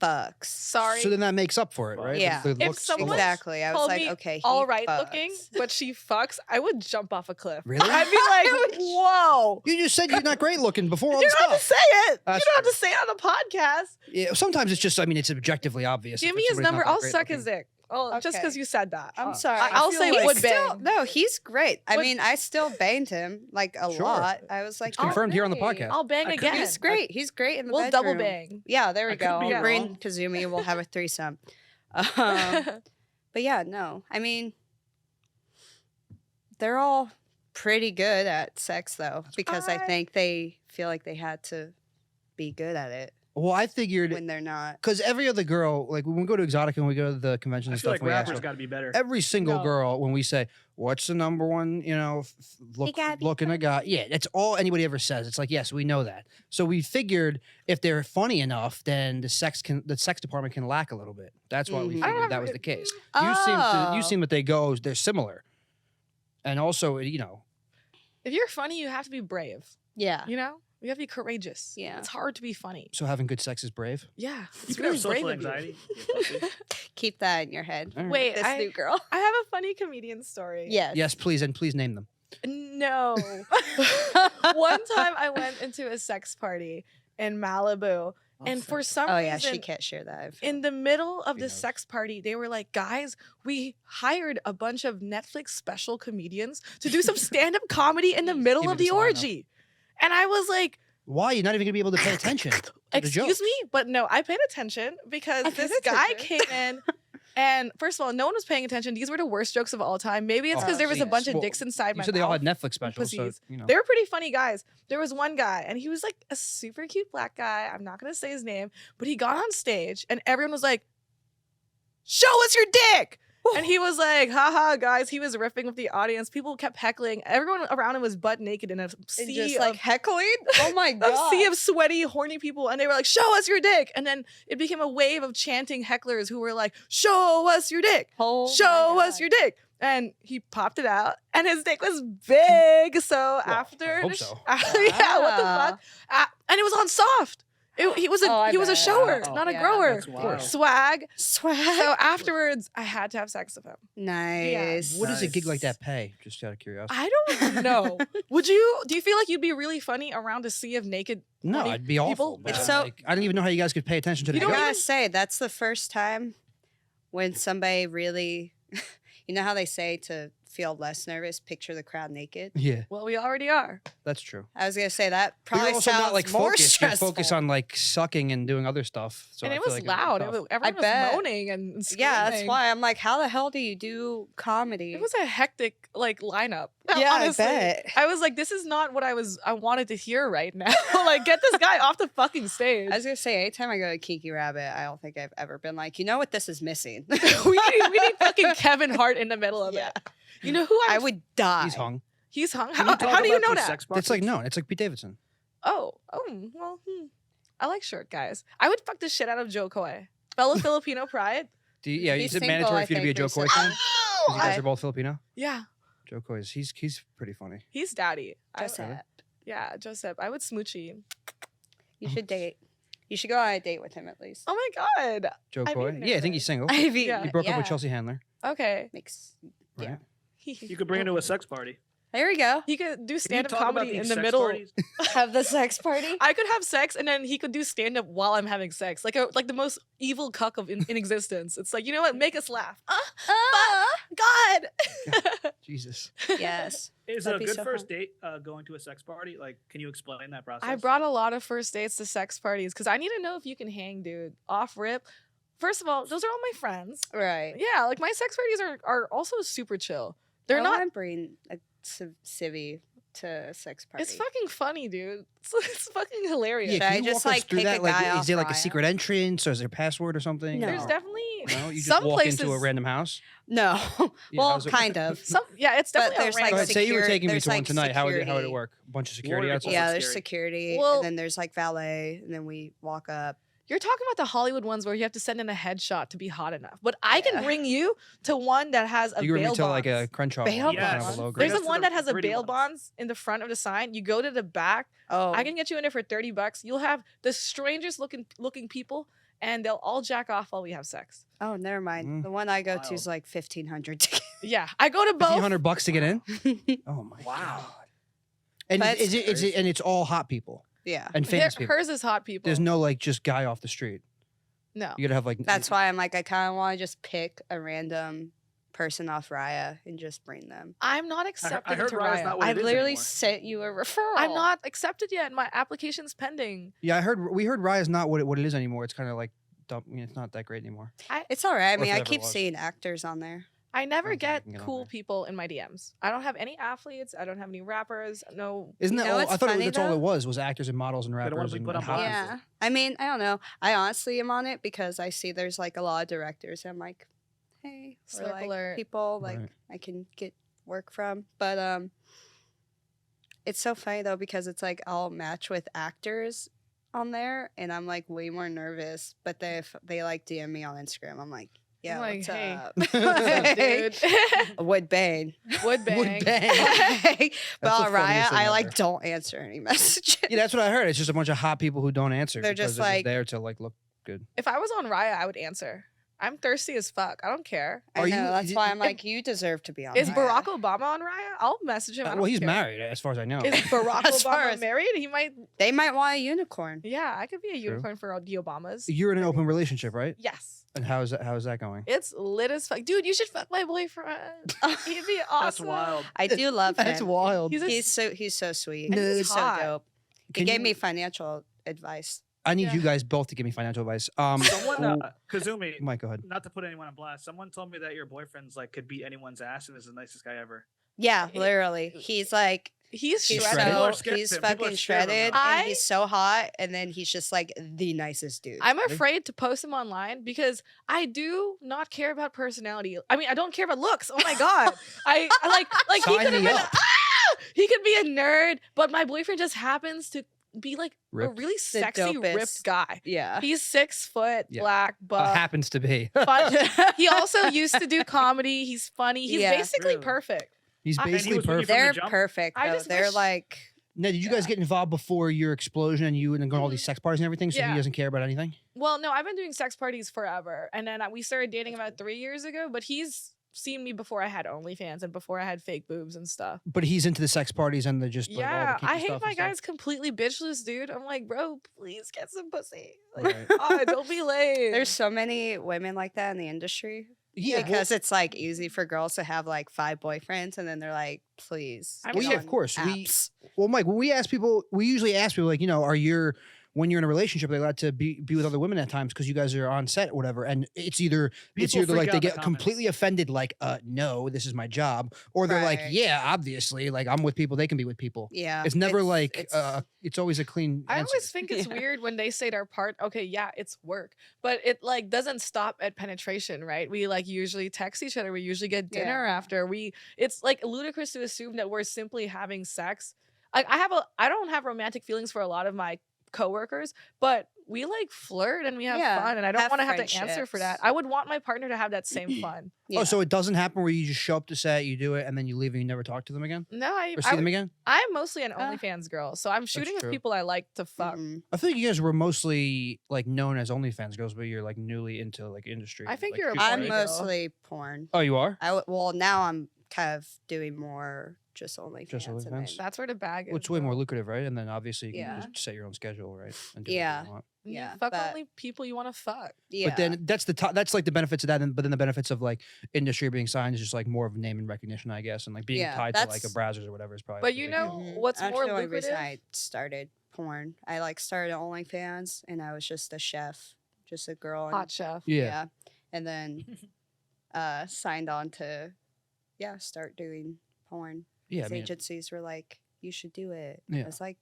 fucks. Sorry. So then that makes up for it, right? Yeah. The If looks, the someone- looks. Exactly. I was Called like, me okay, he all right fucks. looking, but she fucks, I would jump off a cliff. Really? I'd be like, whoa. You just said you're not great looking before all You this don't have to stuff. say it. That's you don't have true. to say it on the podcast. Yeah, sometimes it's just, I mean, it's objectively obvious. Give if me his somebody's not number. that I'll great suck looking. his dick. Oh, just Okay. because you said that. I'm sorry. I'll feel say like would still- bang. No, he's great. I Would- mean, I still banged him like a Sure. lot. I was like, It's confirmed here on the "Okay." podcast. I'll bang I could- again. He's great. He's great in the We'll bedroom. double bang. Yeah, there we I could go. be I'll bring wrong. Kazumi. We'll have a threesome. But yeah, no. I mean, they're all pretty good at sex though, because I I- think they feel like they had to be good at it Well, I figured, when they're not. because every other girl, like when we go to Exotica and we go to the convention I and feel stuff, like we ask rappers her, got to be better. every single No. girl, when we say, what's the number one, gotta be looking a guy? Yeah, that's all anybody ever says. It's like, yes, we know that. So we figured if they're funny enough, then the sex department can lack a little bit. That's why we Mhm. I don't figured that have was it- the case. Oh. You seem that they go, they're similar. And also, If you're funny, you have to be brave. Yeah. You know? You have to be courageous. Yeah. It's hard to be funny. so having good sex is brave. Yeah. You It's could really have brave social of you. anxiety. you pussy. Keep that in your head. All right. Wait, This new girl. I have a funny comedian story. Yes. Yes, please, and please name them. No. One time I went into a sex party in Malibu, and for some Oh reason, yeah, she can't share that. info. in the middle of She the knows. sex party, they were like, guys, we hired a bunch of Netflix special comedians to do some stand-up comedy in the middle Give of me the this lineup. orgy. And I was like, Why? You're not even going to be able to pay attention. to the excuse jokes. me? But no, I paid attention because I paid this guy attention. came in. And first of all, no one was paying attention. These were the worst jokes of all time. Maybe it's Oh, because there was a jeez. bunch of Well, dicks inside You my said they all mouth. had Netflix specials, so, pussies. you know. They were pretty funny guys. There was one guy, and he was like a super cute black guy. I'm not gonna say his name, but he got on stage, and everyone was like, "Show us your dick!" And he was like, haha, guys. He was riffing with the audience. People kept heckling. Everyone around him was butt naked in a And sea just of like heckling. Oh my a god. sea of sweaty, horny people, and they were like, "Show us your dick!" And then it became a wave of chanting hecklers who were like, "Show us your dick! Oh my Show us God. your dick!" And he popped it out, and his dick was big. So after, I hope the so. yeah, what the Ah. fuck? And it was on soft. He was a Oh, I he was a bet. shower, Oh, not a yeah, grower. That's wild. Swag. Swag. So afterwards, I had to have sex with him. nice. What does a gig like Nice. that pay? Just out of curiosity. I don't know. Would you? Do you feel like you'd be really funny around a sea of naked? No, funny I'd be awful. people? but It's I'm so- like, I don't even know how you guys could pay attention to the You don't I jokes. gotta even- say, that's the first time when somebody really, you know how they say to feel less nervous, picture the crowd naked. Yeah, Well, we already are. that's true. I was gonna say that But you're probably also sounds not like more focused. You're stressful. focused on like sucking and doing other stuff. So And I it feel was like it'd be loud. tough. Everyone was bet. moaning and screaming. Yeah, that's why I'm like, how the hell do you do comedy? It was a hectic like lineup. Yeah, honestly. I bet. I was like, this is not what I wanted to hear right now. Like, get this guy off the fucking stage. I was gonna say, anytime I go to Kiki Rabbit, I don't think I've ever been like, you know what, this is missing. we need fucking Kevin Hart in the middle of Yeah. it. You know who I would die. He's hung. He's hung. Can How, talk how do you about know these that? sex It's like parties? no, it's like Pete Davidson. Oh, well, I like short guys. I would fuck the shit out of Jo Koy. Fellow Filipino pride. Do you, yeah, He's is it single, mandatory I for you to be a think, Joe Koy recently. fan? 'Cause you guys I- are both Filipino. Yeah, Joe Koy is he's pretty funny. he's daddy. Joseph, Really? Yeah, Joseph. I would smoochie. you should date. You should go on a date with him at least. Oh my god. Joe I'd be Koy. Yeah, I think he's single. Ivy, Yeah. He broke up with Chelsea Handler. Okay. Makes. Right? Yeah. You could bring it to a sex party. There we go. He could do Can you stand-up talk about comedy these in the sex middle. parties? Have the sex party. I could have sex and then he could do stand-up while I'm having sex. Like the most evil cuck of in existence. It's like, you know what? Make us laugh. God. Jesus. Yes. Is That'd a be good so first fun. date going to a sex party? Like, can you explain that process? I brought a lot of first dates to sex parties because I need to know if you can hang, dude. Off rip. First of all, those are all my friends. Right. Yeah, like my sex parties are also super chill. They're I not. wanna bring a civvy to a sex party. It's fucking funny, dude. It's fucking hilarious. Should can I you just, walk us like, through pick that? a Like, guy is off there like a Ryan? secret entrance, or is there a password or something? No. There's Or- definitely No, you just some walk places. into a random house. No. Yeah, well, how's it- kind of. Some, yeah, it's But definitely there's, a like, Go random. ahead, say you were secure- taking me there's, to one like, tonight. How would it security. work? A bunch of security Warrior outside. Yeah, That's there's scary. security, Well- and then there's like valet, and then we walk up. You're talking about the Hollywood ones where you have to send in a headshot to be hot enough. But I can Yeah. bring you to one that has a You bring bail me to like a bonds. Crenshaw. Bail one, kind of a bonds? low There's grade. a one that has a pretty bail ones. bonds in the front of the sign. You go to the back. Oh, I can get you in there for $30. You'll have the strangest looking people, and they'll all jack off while we have sex. Oh, never mind. Mm. The one I go to Wild. is like 1,500 to Yeah, I go to both. $1,500 to get in. get. Oh my Wow. god! And But is it? And it's all hot people Yeah. and famous people. Hers is hot people. There's no like just guy off the street. no. You gotta have like. That's why I'm like, I kind of want to just pick a random person off Raya and just bring them. I'm not accepted heard into Raya's Raya. not what I it is literally anymore. sent you a referral. I'm not accepted yet. My application's pending. Yeah, we heard Raya's not what it is anymore. It's kind of like dumb. I mean, it's not that great anymore. It's all right. I Or if mean, it I ever keep was. seeing actors on there. I never think I get can get on cool there. people in my DMs. I don't have any athletes. I don't have any rappers. No. Isn't that know all? what's I thought funny, that's all though? it was actors and models and don't wanna rappers be and, put and on hot blast. people. Yeah. I mean, I don't know. I honestly am on it because I see there's like a lot of directors. I'm like, hey, or Slurp like alert. people like Right. I can get work from. But it's so funny though because it's like I'll match with actors on there and I'm like way more nervous. But if they like DM me on Instagram, I'm like, yeah, like, what's hey. up? What's up, dude? Would bang. Would bang. Would bang. But That's the on Raya, funniest thing I like ever. don't answer any messages. Yeah, that's what I heard. It's just a bunch of hot people who don't answer. They're because just they're like- there to like look good. If I was on Raya, I would answer. I'm thirsty as fuck. I don't care. I Are know, you- that's is- why I'm like, you deserve to be on Is Raya. Barack Obama on Raya? I'll message him. I Well, don't he's care. married, as far as I know. Is Barack As far Obama as- married? He might. They might want a unicorn. Yeah, I could be a True. unicorn for the Obamas. You're in an open relationship, right? Yes. And how is that going? It's lit as fuck. Dude, you should fuck my boyfriend. He'd be awesome. That's wild. I do love him. wild. He's a He's so sweet. And he's He's so hot. dope. He Can gave you- me financial advice. I need Yeah. you guys both to give me financial advice. Someone, Kazumi, Mike, go ahead. not to put anyone on blast, someone told me that your boyfriend's like could beat anyone's ass and is the nicest guy ever. Yeah, He- literally. He's like he's He's shredded. shredded. People are so scared he's of him. People are fucking scared of him shredded now. and he's so hot and then he's just like the nicest dude. I'm afraid to post him online because I do not care about personality. I mean, I don't care about looks. Oh my god, I like he Sign could have me been. up. He could be a nerd, but my boyfriend just happens to be like Ripped. a really sexy, ripped dopest. guy. yeah. He's 6 foot, Yeah. black, buff. Happens to be. Fun. He also used to do comedy. He's funny. He's Yeah. basically Really? perfect. He's And he basically was with you perfect. from the They're jump? perfect I though. just They're wish- like Now, did you guys Yeah. get involved before your explosion and you and go to all these sex parties and everything? So Yeah. he doesn't care about anything? Well, no, I've been doing sex parties forever, and then we started dating about 3 years ago. But he's seen me before I had OnlyFans and before I had fake boobs and stuff. But he's into the sex parties and the just like, all the Yeah, kinky I hate stuff my and stuff? guys completely bitchless, dude. I'm like, bro, please get some pussy. Like, Right. oh, don't be lame. there's so many women like that in the industry. Yeah, well, Because it's like easy for girls to have like 5 boyfriends and then they're like, please. I'm get sure- of on course, apps. well, Mike, when we ask people, we usually ask people like, when you're in a relationship, they're allowed to be with other women at times because you guys are on set or whatever. And it's either People freak like they out in the get completely comments. offended, like, no, this is my job, or they're like, Right. yeah, obviously, like I'm with people, they can be with people. Yeah. It's never like it's- it's always a clean I answer. always think it's Yeah. weird when they say their part. Okay, yeah, it's work, but it like doesn't stop at penetration, right? We like usually text each other. We usually get dinner Yeah. after. It's like ludicrous to assume that we're simply having sex. Like I don't have romantic feelings for a lot of my coworkers, but we like flirt and we have Yeah, fun, and I don't have want to have to answer for that. friendships. I would want my partner to have that same fun. yeah. Oh, so it doesn't happen where you just show up to set, you do it, and then you leave and you never talk to them again No, or see them again? I'm mostly an OnlyFans girl, so I'm shooting with true. people I like to fuck. Mhm. I feel like you guys were mostly like known as OnlyFans girls, but you're like newly into like industry. I think like, you're a creep I'm porn right? girl. mostly porn. Oh, you are? Well, now I'm kind of doing more just OnlyFans. Just and then- OnlyFans? That's where the bag is. Well, it's way bro. more lucrative, right? And then obviously you can Yeah. just set your own schedule, right? And do whatever Yeah. you want. You Yeah, fuck but- only people you want to fuck. Yeah. But then that's that's like the benefits of that. But then the benefits of like industry being signed is just like more of name and recognition, I guess, and like being Yeah, tied to like a that's- Brazzers or whatever is probably. But like, a you big know deal. Mhm. what's Actually, more the only reason lucrative? I started porn. I like started OnlyFans and I was just a chef, just a girl. And, Hot chef. Yeah. And then signed on to start doing porn. Yeah. I These mean, agencies were like, you should do it. Yeah. I was like,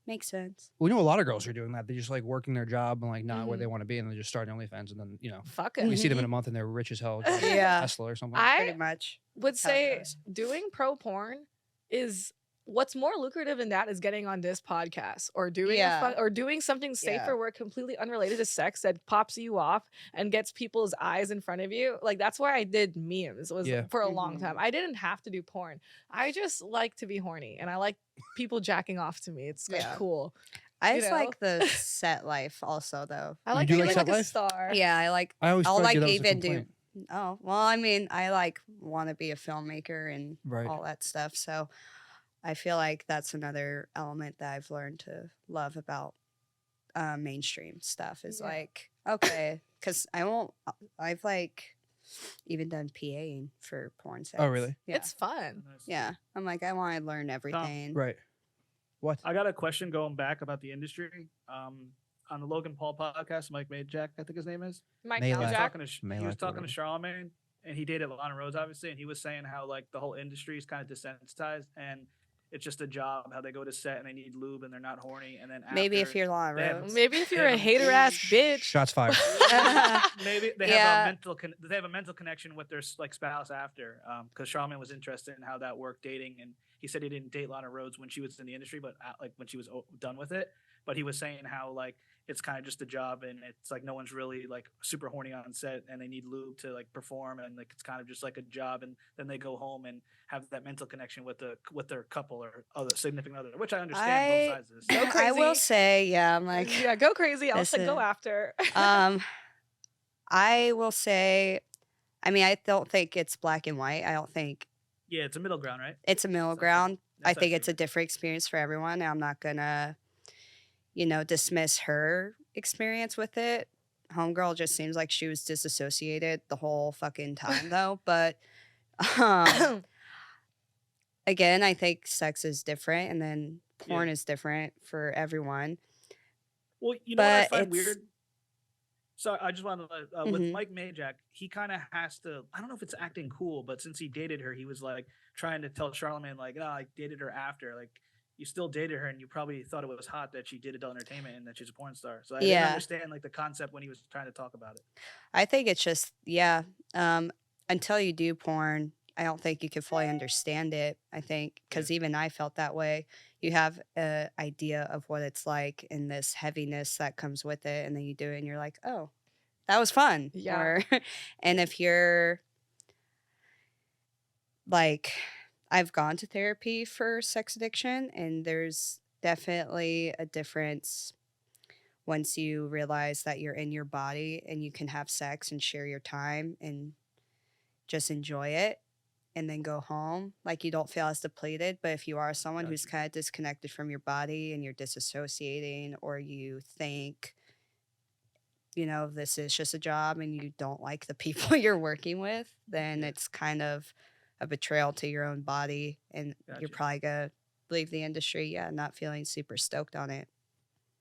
makes sense. we know a lot of girls who are doing that. They're just like working their job and like not where Mhm. they want to be, and they just start OnlyFans, and then Fuck we it. see them in a month and they're rich as hell, driving a Yeah. Tesla or something. Pretty I much. would how it say goes. doing pro porn is what's more lucrative than that is getting on this podcast or doing Yeah. or doing something safe Yeah. for work completely unrelated to sex that pops you off and gets people's eyes in front of you. Like that's why I did memes was Yeah. for a long Mhm. time. I didn't have to do porn. I just like to be horny and I like people jacking off to me. It's like Yeah. cool. I you just know? like the set life also though. I You like do feeling like like set a life? star. Yeah, I like. I always I'll felt like that was a even do. complaint. Oh well, I mean, I like want to be a filmmaker and Right. all that stuff. So I feel like that's another element that I've learned to love about mainstream stuff. Is Yeah. like okay, because I've like even done PAing for porn sets. Oh, really? Yeah. It's fun. Nice. Yeah. I'm like I want to learn everything. Right. What? I got a question going back about the industry. On the Logan Paul podcast, Mike Majlak, I think his name is. Mike Majlak. He was Maljack. talking to he was Majlak, talking to whatever. Charlemagne, and he dated Lana Rhodes, obviously, and he was saying how like the whole industry is kind of desensitized, and it's just a job. How they go to set and they need lube and they're not horny, and then Maybe after, if you're Lana they have- Rhodes. Maybe if you're They a have hater ass bitch. Shots fired. maybe they Yeah. have a mental connection with their like spouse after, because Charlemagne was interested in how that worked dating, and he said he didn't date Lana Rhodes when she was in the industry, but like when she was done with it. But he was saying how like it's kind of just a job, and it's like no one's really like super horny on set, and they need lube to like perform, and like it's kind of just like a job, and then they go home and have that mental connection with their couple or other significant other, which I understand both sides of this. Go I will crazy. say, yeah, I'm like, yeah, go crazy. I'll say Listen. go after. I will say, I mean, I don't think it's black and white. I don't think Yeah, it's a middle ground, right? it's a middle That's ground. I That's think actually it's a different experience for everyone. And I'm not gonna, dismiss her experience with it. Homegirl just seems like she was disassociated the whole fucking time, though. But again, I think sex is different, and then porn is different for everyone. Well, you know what I But find it's- weird? So I just want to, with Mhm. Mike Majak, he kind of has to, I don't know if it's acting cool, but since he dated her, he was like trying to tell Charlemagne, like, no, I dated her after. Like, you still dated her and you probably thought it was hot that she did adult entertainment and that she's a porn star. So I didn't Yeah. understand like the concept when he was trying to talk about it. I think it's just, yeah. Until you do porn, I don't think you can fully understand it. I think because even I felt that way. You have an idea of what it's like and this heaviness that comes with it, and then you do it, and you're like, oh, that was fun. Yeah. Or, and if you're like, I've gone to therapy for sex addiction, and there's definitely a difference once you realize that you're in your body and you can have sex and share your time and just enjoy it and then go home. Like you don't feel as depleted. But if you are someone who's Gotcha. kind of disconnected from your body and you're disassociating, or you think, this is just a job and you don't like the people you're working with, then Yeah. it's kind of a betrayal to your own body. And you're Gotcha. probably going to leave the industry, not feeling super stoked on it.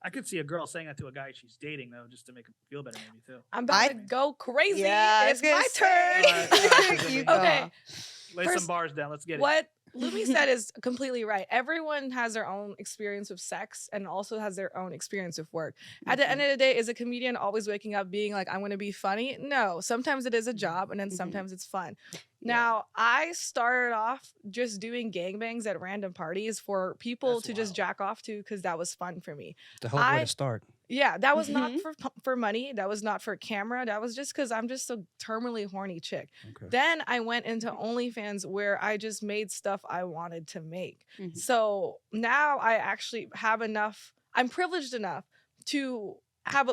I could see a girl saying that to a guy she's dating though, just to make him feel better, maybe too. I'm about I- to go crazy. I It's was gonna my say. turn. Alright, You okay. go. Lay First- some bars down. Let's get it. What Lumi said is completely right. Everyone has their own experience with sex and also has their own experience with work. At the end of the day, is a comedian always waking up being like, I'm going to be funny? No. Sometimes it is a job, and then Mhm. sometimes it's fun. Yeah. Now, I started off just doing gangbangs at random parties for people That's to just wild. jack off to because that was fun for me. The hell of a way I- to start. Yeah, that was not Mhm. for money. That was not for camera. That was just because I'm just a terminally horny chick. Okay. Then I went into OnlyFans where I just made stuff I wanted to make. Mhm. So now I actually have enough. I'm privileged enough to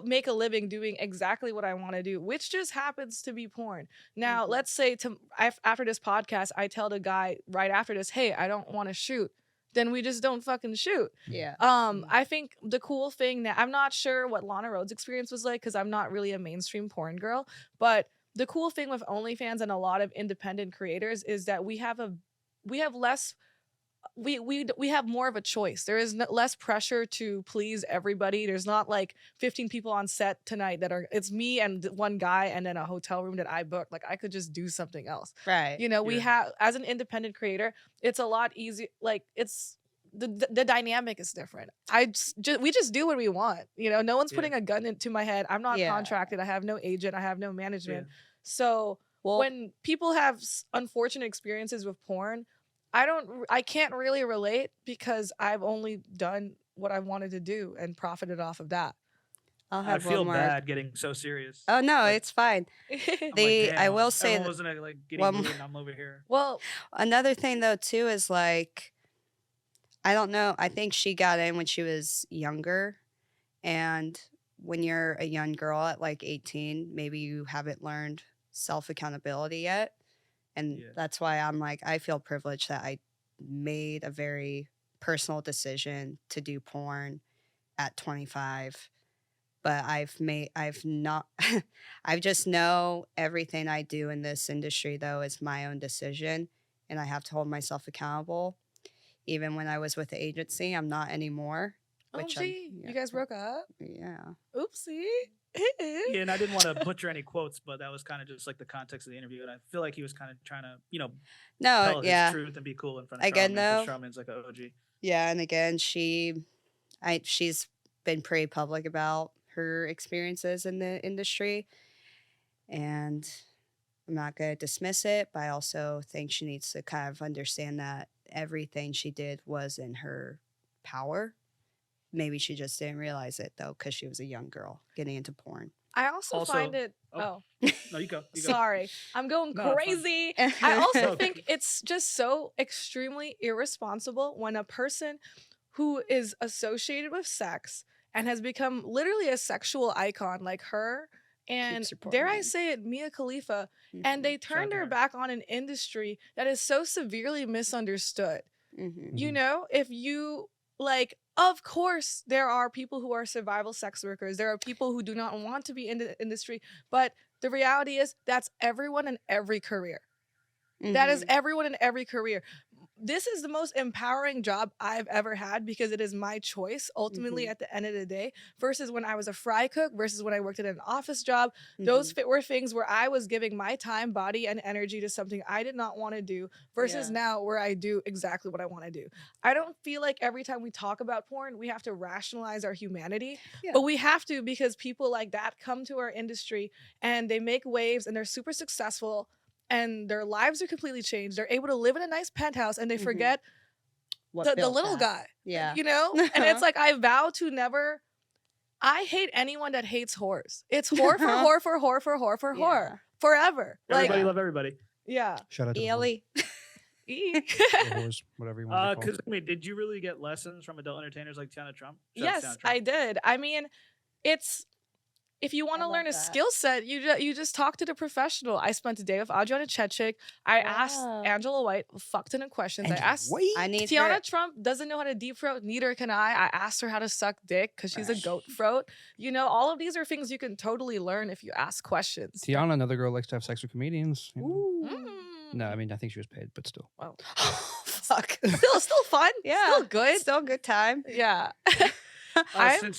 make a living doing exactly what I want to do, which just happens to be porn. Now, Mhm. let's say after this podcast, I tell the guy right after this, hey, I don't want to shoot. Then we just don't fucking shoot. Yeah. I think the cool thing that I'm not sure what Lana Rhodes' experience was like because I'm not really a mainstream porn girl, but the cool thing with OnlyFans and a lot of independent creators is that we have less. We have more of a choice. There is less pressure to please everybody. There's not like 15 people on set tonight it's me and one guy and then a hotel room that I booked. Like I could just do something else. Right. We have, as an independent creator, it's a lot easier. Like it's the dynamic is different. We just do what we want. No one's Yeah. putting a gun into my head. I'm not Yeah. contracted. I have no agent. I have no management. Yeah. So Well, when people have unfortunate experiences with porn, I can't really relate because I've only done what I wanted to do and profited off of that. I'll I have feel one more. bad getting so serious. Oh no, Like, it's fine. I'm like, I damn, will say everyone that wasn't like getting one moved more- and I'm over here. Well, another thing though too is like I don't know. I think she got in when she was younger. And when you're a young girl at like 18, maybe you haven't learned self accountability yet. And that's why I'm like, I feel privileged that I made a very personal decision to do porn at 25. But I've not, I just know everything I do in this industry, though, is my own decision. And I have to hold myself accountable. Even when I was with the agency, I'm not anymore. OMG, you guys broke up? Yeah. Oopsie. Yeah, and I didn't want to butcher any quotes, but that was kind of just like the context of the interview. And I feel like he was kind of trying to, tell his truth and be cool in front of again, Charlamagne. Charlamagne's like an OG. Yeah, and again, she's been pretty public about her experiences in the industry. And I'm not going to dismiss it, but I also think she needs to kind of understand that everything she did was in her power. Maybe she just didn't realize it, though, because she was a young girl getting into porn. I also find it... No, you go. Sorry. I'm going crazy. I also think it's just so extremely irresponsible when a person who is associated with sex and has become literally a sexual icon like her and, dare I say it, Mia Khalifa, and they turned her back on an industry that is so severely misunderstood. You know, if you... Like, of course, there are people who are survival sex workers. There are people who do not want to be in the industry. But the reality is that's everyone in every career. That is everyone in every career. This is the most empowering job I've ever had because it is my choice, ultimately, at the end of the day, versus when I was a fry cook, versus when I worked at an office job. Those were things where I was giving my time, body, and energy to something I did not want to do, versus now where I do exactly what I want to do. I don't feel like every time we talk about porn, we have to rationalize our humanity, but we have to because people like that come to our industry and they make waves and they're super successful. And their lives are completely changed. They're able to live in a nice penthouse and they forget the little guy. Yeah. You know? And it's like, I vow to never... I hate anyone that hates whores. It's whore for whore for whore for whore for whore. Forever. Everybody love everybody. Yeah. Shout out to ELE. whores, whatever you want to call it. Kazumi, did you really get lessons from adult entertainers like Tiana Trump? Yes, I did. I mean, it's... If you want to learn a skill set, you just talk to the professional. I spent a day with Adriana Chechik. I asked Angela White a fuck ton of questions. I asked Tiana Trump doesn't know how to deep throat. Neither can I. I asked her how to suck dick because she's a goat throat. You know, all of these are things you can totally learn if you ask questions. Tiana, another girl, likes to have sex with comedians. No, I mean, I think she was paid, but still. Oh. Fuck. Still fun. Yeah. Still good. Still a good time. Yeah. Since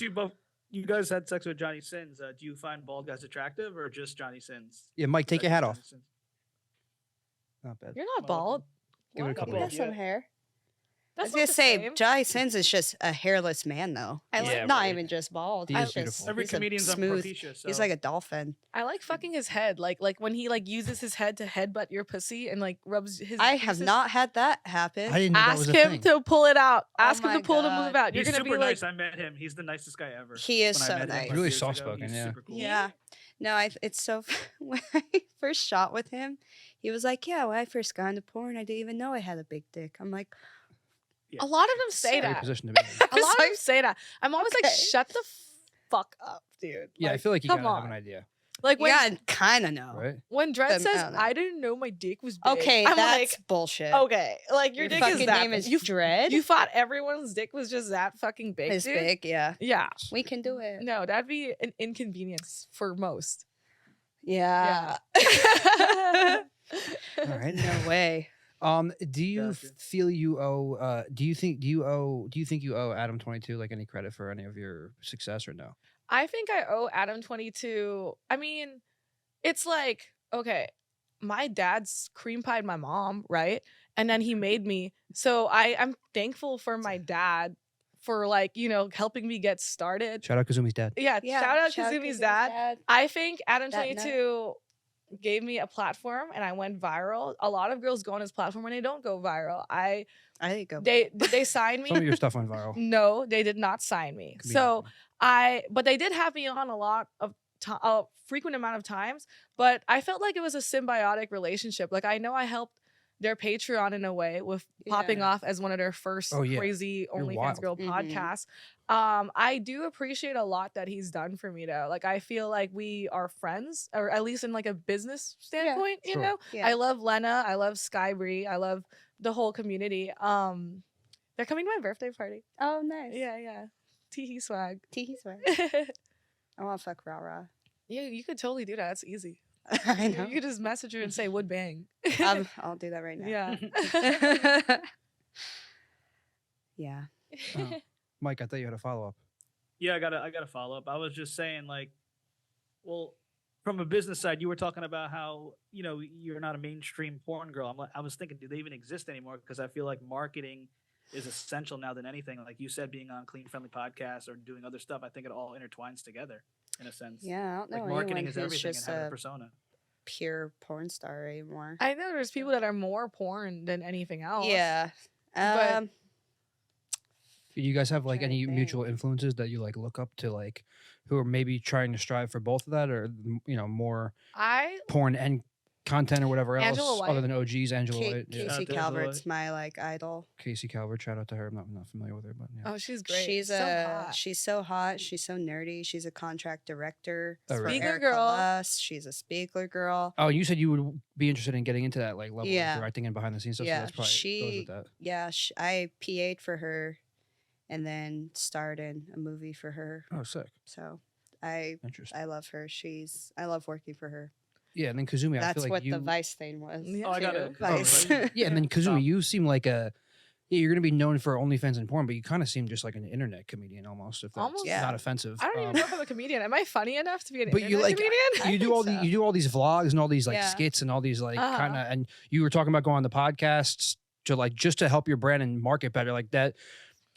you guys had sex with Johnny Sins, do you find bald guys attractive or just Johnny Sins? Yeah, Mike, take your hat off. Not bad. You're not bald. Give it a couple You got of some hair. I was That's going to not the say, same. Johnny Sins is just a hairless man, though. Not even just bald. He is He's beautiful. Every he's a comedian's smooth. unpropitious. So. He's like a dolphin. I like fucking his head. Like when he uses his head to headbutt your pussy and like rubs his... I have not had that happen. I didn't know that was Ask a him thing. to pull it out. Ask him my to pull the God. move out. You're He's going to super be like... nice. I met him. He's the nicest guy ever. He is When I so met him, nice. like, Really years ago, soft-spoken, he's yeah. super cool. Yeah. No, it's so... When I first shot with him, he was like, yeah, when I first got into porn, I didn't even know I had a big dick. I'm like... Yeah. A lot of them say Great that. position to be in. A lot of like, them say that. I'm always like, okay. shut the fuck up, dude. Yeah, I Like, feel like you come gotta have on. an idea, Like when, Yeah, kind of know. right? when Dredd Then, says, I don't know. I didn't know my dick was big. Okay, I'm that's like, bullshit. okay. Like, your dick fucking is that name big. is You, Dredd? you thought everyone's dick was just that fucking big, It's dude? big, yeah. Yeah. We can do it. No, that'd be an inconvenience for most. Yeah. Yeah. All right. No way. Do you Gotcha. feel you owe? Do you think you owe Adam 22 like any credit for any of your success or no? I think I owe Adam 22. I mean, it's like, okay, my dad's cream pied my mom, right? And then he made me. So I'm thankful for my dad for like, you know, helping me get started. Shout out Kazumi's dad. Yeah, shout out Kazumi's dad. I think Adam That 22 gave me a platform and I went viral. A lot of girls go on his platform when they don't go viral. I didn't go. Did they sign me? Some of your stuff went viral. No, they did not sign me. Could be So anything. but they did have me on a lot of a frequent amount of times, but I felt like it was a symbiotic relationship. Like I know I helped their Patreon in a way with popping Yeah. off as one of their first Oh, yeah. crazy You're OnlyFans wild. girl Mhm. podcasts. I do appreciate a lot that he's done for me though. Like I feel like we are friends, or at least in like a business standpoint, you Sure. know? Yeah. I love Lana, I love Skybree, I love the whole community. They're coming to my birthday party. Oh, nice. Yeah. Teehee swag. Tee swag. I want to fuck Rara. Yeah, you could totally do that. It's easy. I know. You could just message her and say would bang. I'll do that right now. Yeah. Yeah. Oh. Mike, I thought you had a follow up. Yeah, I got a follow up. I was just saying, like, well, from a business side, you were talking about how you're not a mainstream porn girl. I was thinking, do they even exist anymore? Because I feel like marketing is essential now than anything. Like you said, being on Clean Friendly podcasts or doing other stuff, I think it all intertwines together in a sense. Yeah. I don't know Like marketing anyone is who's everything and just having a a persona. pure porn star anymore. I know there's people that are more porn than anything else. Yeah. But- Do you guys have like trying to any mutual think. influences that you like look up to, like who are maybe trying to strive for both of that, or more I porn and content or whatever else Angela White. other than OGs? Angela White, yeah. Casey Shout out to Calvert's Angela my like idol. Casey Calvert, shout out to her. I'm not familiar with her, but yeah. oh she's great. She's so hot. she's so hot. She's so nerdy. She's a contract director. Oh, for really? Spiegler Erica girl. Luss. She's a Spiegler girl. Oh, you said you would be interested in getting into that like level Yeah. of directing and behind the scenes stuff. Yeah, So that's probably goes she- with that. Yeah, I PA'd for her, and then starred in a movie for her. Oh, sick. So I Interesting. love her. I love working for her. Yeah, and then Kazumi, I That's feel like what you. the Vice thing was. Yeah, Oh, I got too. it. Vice. Yeah, and then Kazumi, Tom. you seem like you're gonna be known for OnlyFans and porn, but you kind of seem just like an internet comedian almost. If that's Almost. Yeah. not offensive. I don't even know if I'm a comedian. Am I funny enough to be an But you internet like comedian? you do think all so. you do all these vlogs and all these like Yeah. skits and all these like Uh-huh. kind of, and you were talking about going on the podcasts to like just to help your brand and market better, like that.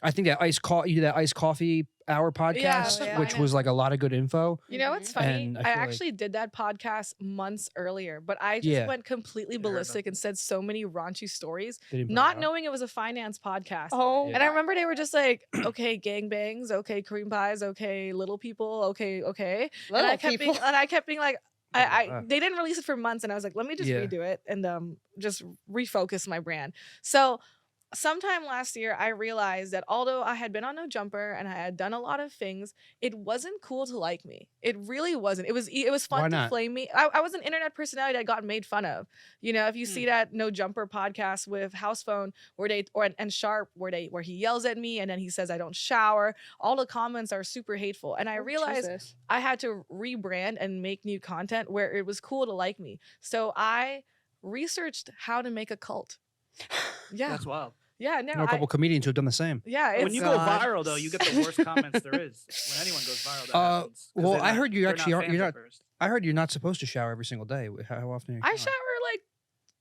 I think that you did that iced coffee hour podcast, yeah. which was like a lot of good info. You know what's Mhm. funny? And I I feel like- actually did that podcast months earlier, but I just Yeah. went completely Yeah, I heard about ballistic and said so many raunchy stories, They didn't put it not out. knowing it was a finance podcast. Oh, Yeah. And I remember they were just like, okay, gangbangs, okay, cream pies, okay, little people, okay. And little I kept people. being like, Wow. they didn't release it for months, and I was like, let me just Yeah. redo it and just refocus my brand. So sometime last year, I realized that although I had been on No Jumper and I had done a lot of things, it wasn't cool to like me. It really wasn't. It was Why fun to not? flame me. I was an internet personality that got made fun of. You know, if you see that No Jumper podcast with House Phone and Sharp where he yells at me and then he says I don't shower, all the comments are super hateful. And I Oh, realized Jesus. I had to rebrand and make new content where it was cool to like me. So I researched how to make a cult. Yeah. That's wild. Yeah, no, I know a couple comedians who have done the same. yeah, When it's you go God. viral, though, you get the worst comments there is. When anyone goes viral, that happens. 'Cause well, they're I heard you they're actually not you're fans at not- first. I heard you're not supposed to shower every single day. How often? Are you I showering? shower like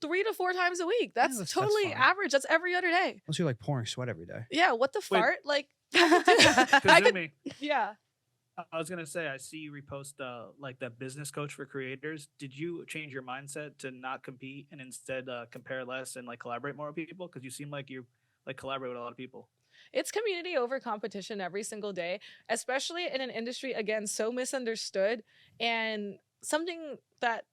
3 to 4 times a week. That's that's totally fine. average. That's every other day. Unless you're like pouring sweat every day. Yeah, what the Wait. fart? Like, I could, Kazumi, yeah. I was gonna say, I see you repost like that business coach for creators. Did you change your mindset to not compete and instead compare less and like collaborate more with people? Because you seem like you like collaborate with a lot of people. It's community over competition every single day, especially in an industry, again, so misunderstood and something that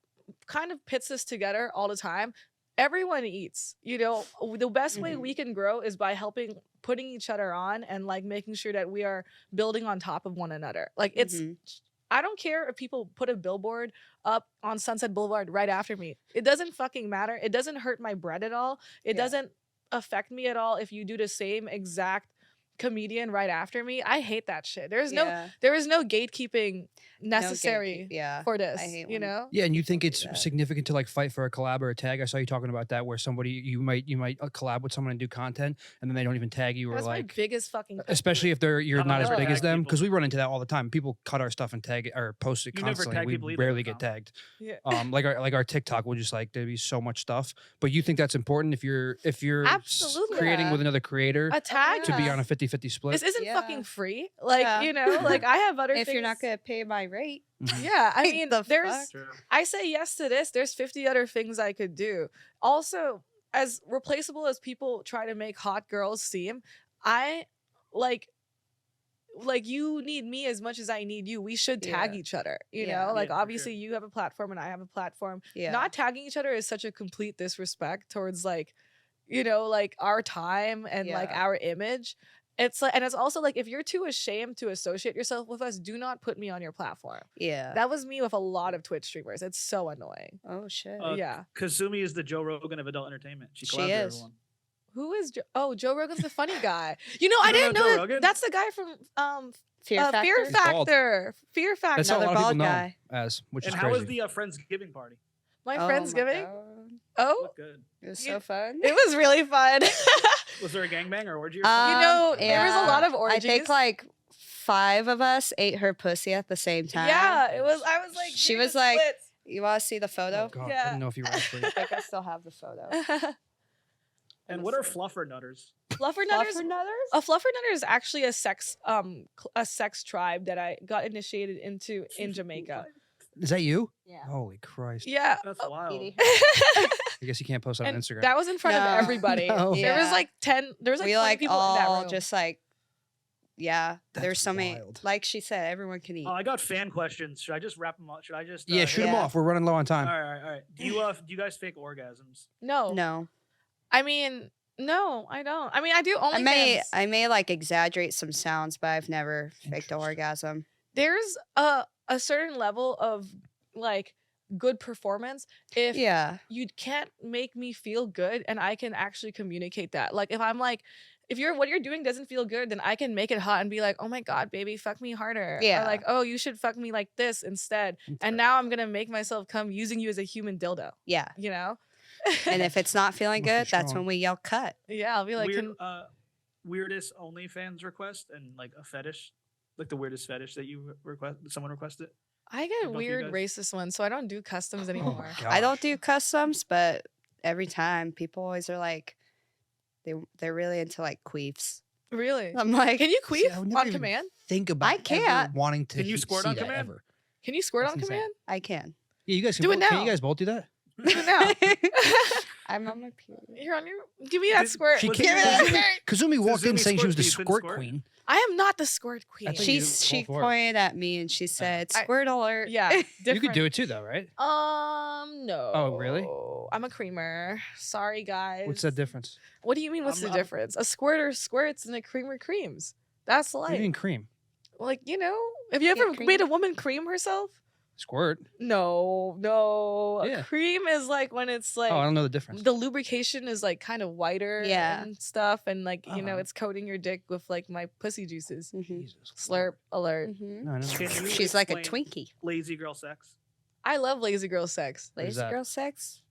kind of pits us together all the time. Everyone eats. You know, the best way Mhm. we can grow is by putting each other on and like making sure that we are building on top of one another. Like it's Mhm. I don't care if people put a billboard up on Sunset Boulevard right after me. It doesn't fucking matter. It doesn't hurt my bread at all. It Yeah. doesn't affect me at all if you do the same exact comedian right after me. I hate that shit. There is Yeah. no gatekeeping No necessary yeah. for this. I hate You when- know? Yeah, and you think do it's that. significant to like fight for a collab or a tag? I saw you talking about that, where somebody you might collab with someone and do content, and then they don't even tag you, or That's my like, biggest fucking pet especially if you're I'm not as never big as tag them, people. because we run into that all the time. People cut our stuff and tag it or post it You never constantly. tag We people either, rarely though, get Tom. tagged. Yeah. Like our TikTok will just like there'd be so much stuff. But you think that's important if you're Absolutely. creating Yeah. with another creator A tag to be Yeah. on a 50-50 split? This isn't Yeah. fucking free. Like, Yeah. you know, like I have other If things. you're not gonna pay my rate, Yeah, I Like, mean, the there's fuck? True. I say yes to this. There's 50 other things I could do. Also, as replaceable as people try to make hot girls seem, I like like you need me as much as I need you. We should tag Yeah. each other, you Yeah. know? Like Yeah, for obviously sure. you have a platform and I have a platform. Yeah. Not tagging each other is such a complete disrespect towards like, you know, like our time and like Yeah. our image. It's like, and it's also like, if you're too ashamed to associate yourself with us, do not put me on your platform. Yeah. That was me with a lot of Twitch streamers. It's so annoying. Oh shit. Yeah. Kazumi is the Joe Rogan of adult entertainment. She She collabs with is. everyone. Who is Joe Rogan's the funny guy. You know, I You don't didn't know know Joe that. Rogan? That's the guy from Fear Factor. Fear He's bald. Factor. Fear Factor. That's how a Another lot of people bald know guy. him as, which And is how was crazy. the Friendsgiving party? My Oh Friendsgiving. God. Oh, Looked good. It was You- so fun. it was really fun. Was there a gangbang or orgy or something? You know, there was a lot of I think orgies. like 5 of us ate her pussy at the same time. Yeah, it was. I was like, She doing was the like- splits. You want to see the photo? Oh, God. I Yeah. didn't know if you were actually. I think I still have the photo. And what are fluffer nutters? Fluffernutters. Fluffernutters? A fluffernutter is actually a sex tribe that I got initiated into in Jamaica. Is that you? Yeah. Holy Christ. Yeah. That's wild. Edie. I guess you can't post that on And Instagram. that was in front No. of everybody. No. There was Yeah. like 10. There was like We 20 like people in that all room. just like, yeah. That's There's so many. wild. Like she said, everyone can eat. Oh, I got fan questions. Should I just wrap them up? Should I just? yeah, shoot them Yeah. off. We're running low on All time. right, all right. Do you guys fake orgasms? No. No, I mean, no, I don't. I mean, I do I only. may like exaggerate some sounds, but I've never faked an orgasm. There's a certain level of like good performance if Yeah, you can't make me feel good and I can actually communicate that. Like if I'm like, if what you're doing doesn't feel good, then I can make it hot and be like, oh my God, baby, fuck me harder. Yeah. Or like, oh, you should fuck me like this instead. And now I'm gonna make myself come using you as a human dildo. yeah. You know? And if it's not feeling Must be good, that's strong. when we yell cut. Yeah, I'll be like, Weird, weirdest OnlyFans request and like a fetish, like the weirdest fetish that you request, someone requested. I both get of you weird guys? racist ones, so I don't do customs Oh my anymore. I don't gosh. do customs, but every time people always are like, they're really into like queefs. Really? I'm like, Can you See, queef I would never on even command? Think about I can't. ever wanting to Can you squirt see on that command? ever. Can you squirt That's on insane. command? I can. Yeah, you guys can Do it both, Can you now. guys both do that? Do it now. I'm on my period. You're on your. Give me that Did- squirt. She Was can't. it- Kazumi walked in Kazumi saying she squirt, was the so you couldn't squirt squirt? queen. I am not the squirt queen. thought you She both were. pointed at me and she said, I- "Squirt alert!" Yeah, You different. could do it too, though, right? No. Oh, really? I'm a creamer. Sorry, guys. What's that difference? What do you mean? What's the I'm- difference? A squirter squirts and a creamer creams. That's What do you life. mean cream? Like, you know, have you Yeah, ever cream. made a woman cream herself? Squirt. No. Yeah. A cream is like when it's like Oh, I don't know the difference. the lubrication is like kind of whiter Yeah. and stuff, and like you know, Uh-huh. it's coating your dick with like my pussy juices. Mhm. Jesus Slurp alert. Mhm. No, I don't know. Can you She's like a explain Twinkie. Lazy girl sex. I love lazy girl sex. What is Lazy that? girl sex.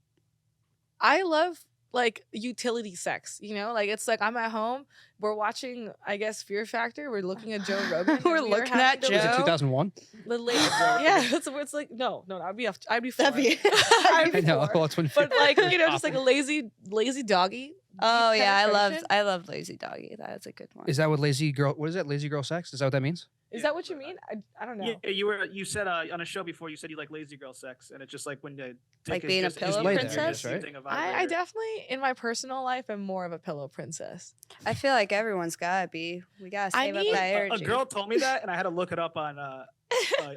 I love like utility sex, you know, like it's like I'm at home, we're watching, I guess, Fear Factor, we're looking at Joe Rogan, and We're we are looking having at those- Was it Joe. 2001? The yeah, that's where it's like no, I'd be I'd be for That'd it. be- I'd I be know. for it. Well, it's when But like you know, just like a Popping. lazy doggy. Oh deep yeah, penetration. I love lazy doggy. That is a good one. Is that what lazy girl? What is that? Lazy girl sex? Is that what that means? Is Yeah, that what you but, mean? I don't know. Yeah, you said on a show before you said you like lazy girl sex, and it's just like when the dick Like is being a just, pillow is princess? there, just Right? using a I vibrator. definitely in my personal life am more of a pillow princess. I feel like everyone's gotta be. We gotta I save up need- that A energy. girl told me that, and I had to look it up on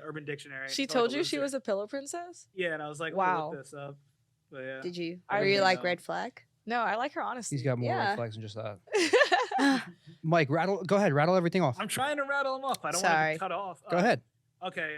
Urban Dictionary. She I felt told like a you she loser. was a pillow princess? Yeah, and I was like, Wow. wow, look this up. But yeah, Did you? I Were you really like don't. red flag? No, I like her honesty. He's got more Yeah. red flags than just that. Mike, rattle. Go ahead, rattle everything off. I'm trying to rattle them off. I don't want Sorry. to cut off. Go ahead. Okay.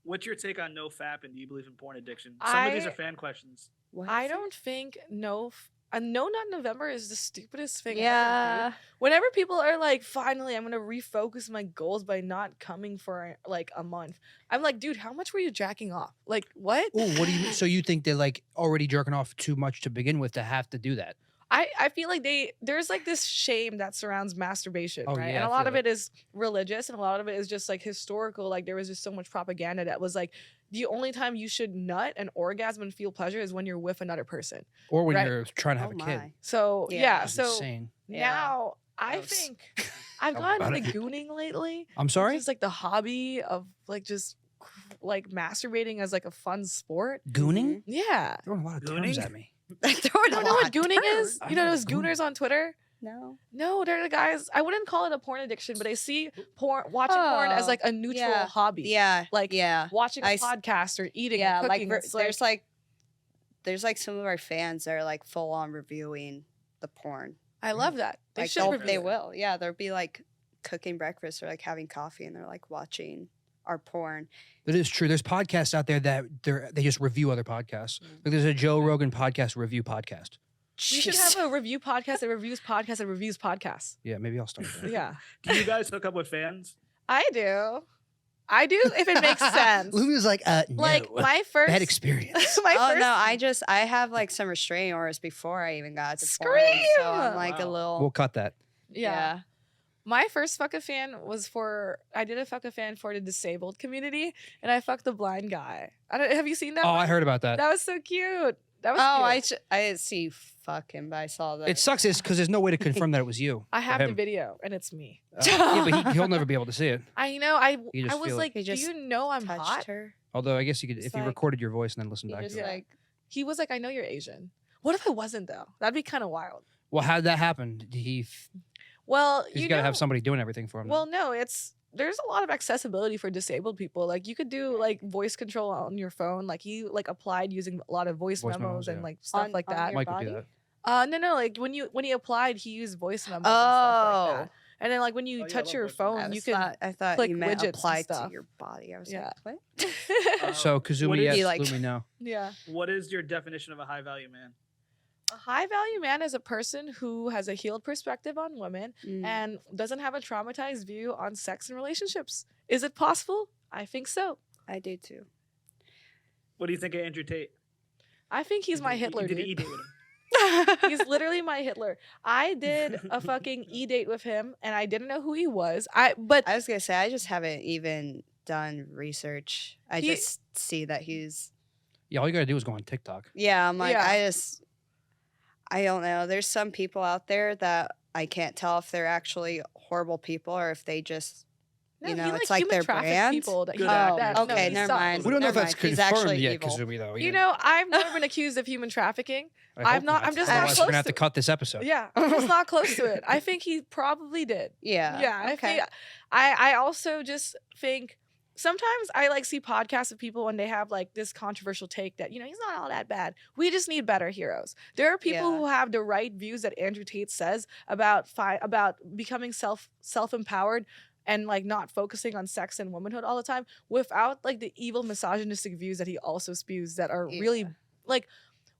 What's your take on no fap, and do you believe in porn addiction? Some of these I- are fan questions. What? I don't think no Not November is the stupidest thing ever, Yeah. dude. Whenever people are like, finally, I'm gonna refocus my goals by not coming for like a month. I'm like, dude, how much were you jacking off? Like, what? Oh, what do you mean? So you think they're like already jerking off too much to begin with to have to do that? I feel like there's like this shame that surrounds masturbation, Oh, right? yeah, And a I lot feel of it. it is religious, and a lot of it is just like historical. Like there was just so much propaganda that was like, the only time you should nut and orgasm and feel pleasure is when you're with another person. Or when Right. you're trying to have Oh a kid? my. So Yeah. yeah, That's so insane. Yeah. now I Gross. think I've Tell me gotten about into it. gooning lately. I'm sorry. Just like the hobby of like just like masturbating as like a fun sport. Gooning? Yeah. Throwing a lot of Gooning? terms at me. Throwing You a know what lot of gooning is? terms. I You know know those Gooning. gooners on Twitter? No, they're the guys. I wouldn't call it a porn addiction, but I see watching porn as like a neutral hobby. Yeah. Like watching a podcast or eating or cooking. Like there's like some of our fans that are like full on reviewing the porn. I love that. They Like should review they it. will. Yeah, they'll be like cooking breakfast or like having coffee and they're like watching our porn. It is true. There's podcasts out there that they just review other podcasts. Like there's a Joe Rogan podcast review podcast. We should have a review podcast that reviews podcasts that reviews podcasts. Yeah, maybe I'll start that. Yeah. Do you guys hook up with fans? I do if it makes sense. Lumi was like, no. Like my first bad experience. I have like some restraining orders before I even got to porn, so I'm like a little. We'll cut that. Yeah. My first fuck a fan was I did a fuck a fan for the disabled community, and I fucked the blind guy. Have you seen that? Oh, one? I heard about that. That was so cute. That was cute. I didn't see you fuck him, but I saw that. It sucks because there's no way to confirm that it was you. I have or the him. video, and it's me. Yeah, but he'll never be able to see it. I know. I just was feel like, He do just you know I'm touched hot? her. Although I guess you could, It's if you like- recorded your voice and then listened He back just to it. like He was like, I know you're Asian. What if I wasn't though? That'd be kind of wild. Well, how did that happen? Well, He's you got to know, have somebody doing everything for him. well, no, there's a lot of accessibility for disabled people. Like you could do like voice control on your phone. Like he like applied using a lot of voice memos and yeah. like stuff On- like on that. your Mike would do body? that. No, like when he applied, he used voice memos and stuff like that. And then like when you Oh, yeah, I touch love your voice memos. phone, you can I thought click you meant widgets and applied to stuff. your body. I was Yeah. like, what? So What Kazumi, is- yes, He, like- Lumi, no. Yeah. What is your definition of a high value man? A high value man is a person who has a healed perspective on women Mm. and doesn't have a traumatized view on sex and relationships. Is it possible? I think so. I do too. What do you think of Andrew Tate? I think he's my You Hitler, did an dude. E-date with him. He's literally my Hitler. I did a fucking e-date with him and I didn't know who he was. But I was gonna say I just haven't even done research. I He- just see that he's Yeah, all you got to do is go on TikTok. I'm like Yeah. I don't know. There's some people out there that I can't tell if they're actually horrible people or if they just no, you he, know, it's like human their trafficked brand. people that he Good did actor. that. Okay, he never sucked. mind. We don't know if Never that's mind. He's confirmed actually yet, evil. Kazumi, though. You know, I've never been accused of human trafficking. I hope I'm just not Otherwise, close we're gonna have to- to cut this episode. Yeah, I'm just not close to it. I think he probably did. Yeah. Yeah, I Okay. think I also just think sometimes I like see podcasts of people when they have like this controversial take that, you know, he's not all that bad. We just need better heroes. There are people Yeah. who have the right views that Andrew Tate says about becoming self-empowered and like not focusing on sex and womanhood all the time without like the evil misogynistic views that he also spews that are really Yeah. like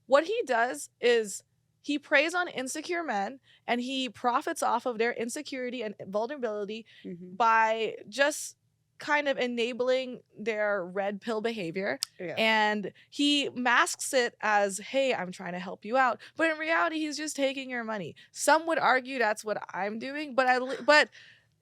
what he does is he preys on insecure men and he profits off of their insecurity and vulnerability Mhm. by just kind of enabling their red pill behavior. Yeah. And he masks it as, hey, I'm trying to help you out. But in reality, he's just taking your money. Some would argue that's what I'm doing, but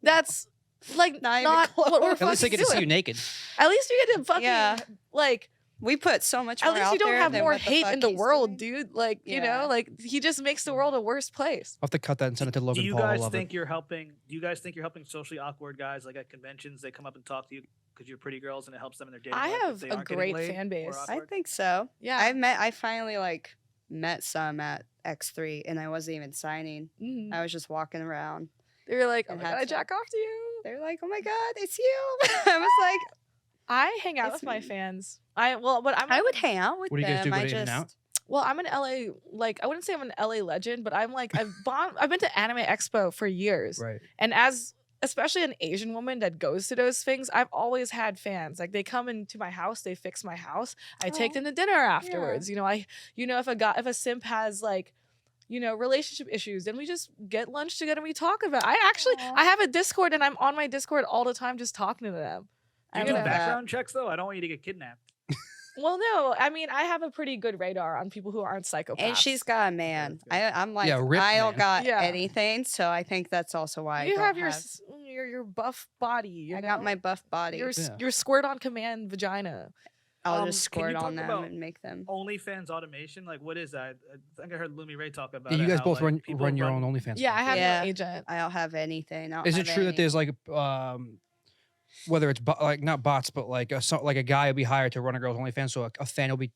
that's like Not not, even what we're At least they fucking get to see doing. you naked. At least you get to fucking Yeah. like We put so much at more least out you don't there have than more what the hate fuck in the he's world, doing. dude. Like, you Yeah. know, like he just makes the world a worse place. I'll have to cut that and send it to Do Logan you Paul. I guys love think it. you're helping? Do you guys think you're helping socially awkward guys like at conventions? They come up and talk to you because you're pretty girls and it helps them in their dating I life if have they a aren't getting great laid fan or base. I awkward? think so. Yeah. I finally like met some at X3 and I wasn't even signing. Mhm. I was just walking around. They were like, oh And my had God, I some- jack off to you. They're like, "Oh my god, it's you." I was like, I hang out It's with my me. fans. But I would hang out with What do you guys them. do? Go I to In-N-Out? just Well, I'm an LA, like, I wouldn't say I'm an LA legend, but I'm like, I've been to Anime Expo for years. Right. And especially an Asian woman that goes to those things, I've always had fans. Like they come into my house, they fix my house. I take Aw. them to dinner afterwards. You know, if a simp has like, you know, relationship issues, then we just get lunch together and we talk about it. Aw. I have a Discord and I'm on my Discord all the time just talking to them. Do you I do love that. background checks though? I don't want you to get kidnapped. Well, no, I mean, I have a pretty good radar on people who aren't psychopaths. And she's got a man. I'm like, Yeah, ripped I don't man. got Yeah. anything, so I think that's also why you I don't have your buff body. You I know? got my buff body. Yeah. your squirt on command vagina. I'll just can you squirt talk on them about and make them. OnlyFans automation, like what is that? I think I heard Lumi Ray talk about Yeah, it. you guys how, both like, people run your own OnlyFans. Yeah, I have Yeah. no agent. I don't have anything. I don't Is it have true that any- there's like whether it's like not bots, but like like a guy will be hired to run a girl's OnlyFans, so a fan will be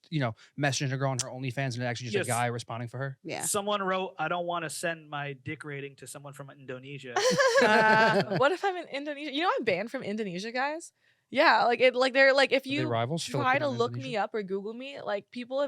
messaging a girl on her OnlyFans, and it's actually just Yes. a guy responding for her. Yeah. Someone wrote, "I don't want to send my dick rating to someone from Indonesia." What if I'm in Indonesia? You know, I'm banned from Indonesia, guys. Yeah, they're like, if Are they you rivals? try to Philippines and look me Indonesia? up or Google me, like people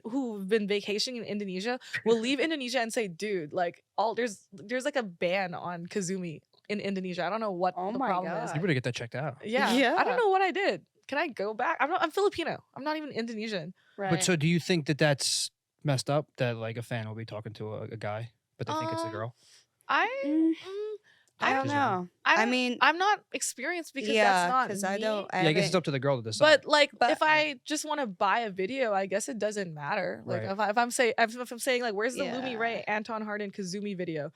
who've been vacationing in Indonesia will leave Indonesia and say, dude, like there's like a ban on Kazumi in Indonesia. I don't know what Oh the my problem God. You better get that checked out. is. Yeah, I Yeah. don't know what I did. Can I go back? I'm Filipino. I'm not even Indonesian. Right. But so, do you think that that's messed up? That like a fan will be talking to a guy, but they think it's a girl? I Mm, I I don't know. I mean, I'm not experienced because yeah, that's not because me. I don't. Yeah, I guess it's haven't- up to the girl to decide. But like, But- if I just want to buy a video, I guess it doesn't matter. Like, Right. if I'm saying like, where's the Lumi Yeah. Ray, Anton Harden, Kazumi video?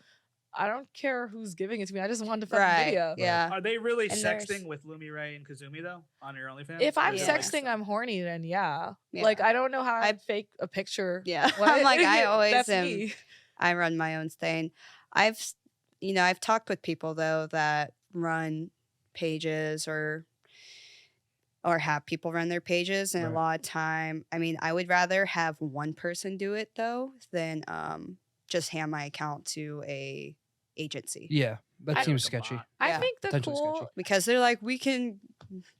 I don't care who's giving it to me. I just want the fucking Right. video. Yeah. Are they really And there's- sexting with Lumi Ray and Kazumi though on your OnlyFans? If Or I'm is it Yeah. like sexting, I'm horny. Then yeah. Yeah. Like I don't know how I- I'd fake a picture. Yeah. What? I'm like, I always That's am. me. I run my own thing. I've talked with people though that run pages or have people run their pages, and Right. a lot of time, I mean, I would rather have one person do it though than just hand my account to a agency. Yeah, that I- seems Like a sketchy. bot. I Yeah. think the Potentially cool. sketchy. Because they're like, we can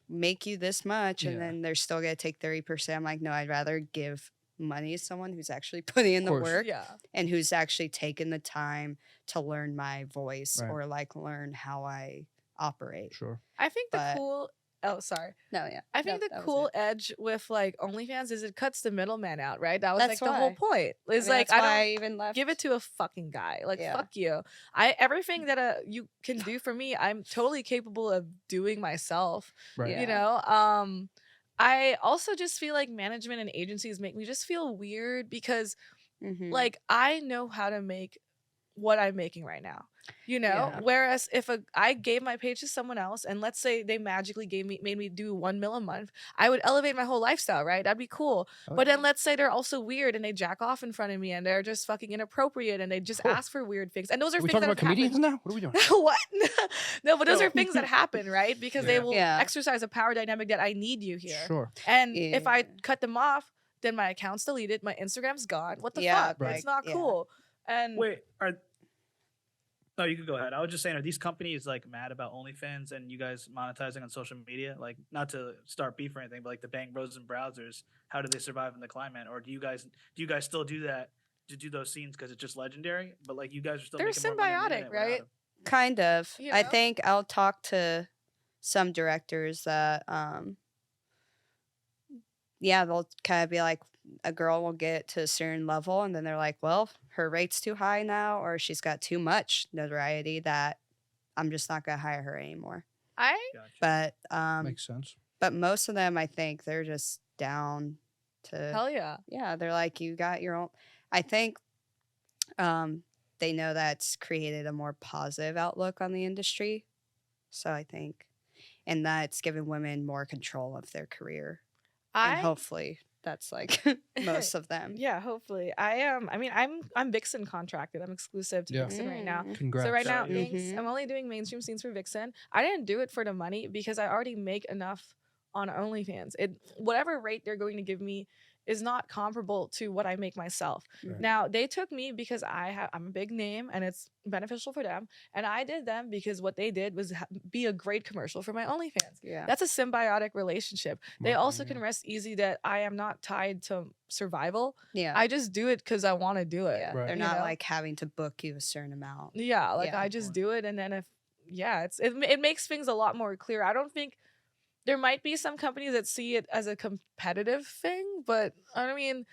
make you this much, and Yeah. then they're still gonna take 30%. I'm like, no, I'd rather give money to someone who's actually putting in the course. work Yeah. and who's actually taken the time to learn my voice Right. or like learn how I operate. Sure. I think the But- cool. Oh, sorry. No, yeah. I think No, the that was cool it. edge with like OnlyFans is it cuts the middleman out, right? That was That's like the whole why. point. It's I mean, like that's I why don't I even left. give it to a fucking guy. Like Yeah. fuck you. Everything that you can do for me, I'm totally capable of doing myself. Right. Yeah. You know. I also just feel like management and agencies make me just feel weird because Mhm. like I know how to make what I'm making right now. You know, Yeah. whereas if I gave my page to someone else and let's say they magically made me do 1 mil a month, I would elevate my whole lifestyle, right? That'd be cool. Oh, But then let's say they're also weird and they jack off in front of me and they're just fucking inappropriate and they just Cool. ask for weird things. And those are Are we things talking that about have comedians happened. now? What are we doing? What? No, but those No. are things that happen, right? Because they Yeah. will Yeah. exercise a power dynamic that I need you here. Sure. And if I Yeah. cut them off, then my account's deleted, my Instagram's gone. What the Yeah, fuck? right. It's not Yeah. cool. And Wait, no, you could go ahead. I was just saying, are these companies like mad about OnlyFans and you guys monetizing on social media? Like, not to start beef or anything, but like the Bang Bros and Browsers, how do they survive in the climate? Or do you guys still do that to do those scenes because it's just legendary? But like you guys are still They're making more money on the symbiotic, internet without right? them. Kind of. You I know? think I'll talk to some directors that yeah, they'll kind of be like, a girl will get to a certain level and then they're like, well, her rate's too high now, or she's got too much notoriety that I'm just not gonna hire her anymore. I Gotcha. But Makes sense. but most of them, I think they're just down to hell yeah. yeah, they're like, you got your own. I think they know that's created a more positive outlook on the industry. So I think, and that's given women more control of their career. And hopefully that's like most of them. Yeah, hopefully. I mean, I'm Vixen contracted. I'm exclusive to Yeah. Vixen right now. Mm. Congrats. So right now, Yeah. thanks. Mhm. I'm only doing mainstream scenes for Vixen. I didn't do it for the money because I already make enough on OnlyFans. Whatever rate they're going to give me is not comparable to what I make myself. Right. Now they took me because I'm a big name and it's beneficial for them, and I did them because what they did was be a great commercial for my OnlyFans. Yeah. That's a symbiotic relationship. They also Marketing, can rest easy that I am not tied to survival. Yeah. I just do it because I want to do it. Yeah. Right. They're You not know? like having to book you a certain amount. Yeah, like Yeah. I just do it, and then it makes things a lot more clear. I don't think there might be some companies that see it as a competitive thing, but I mean,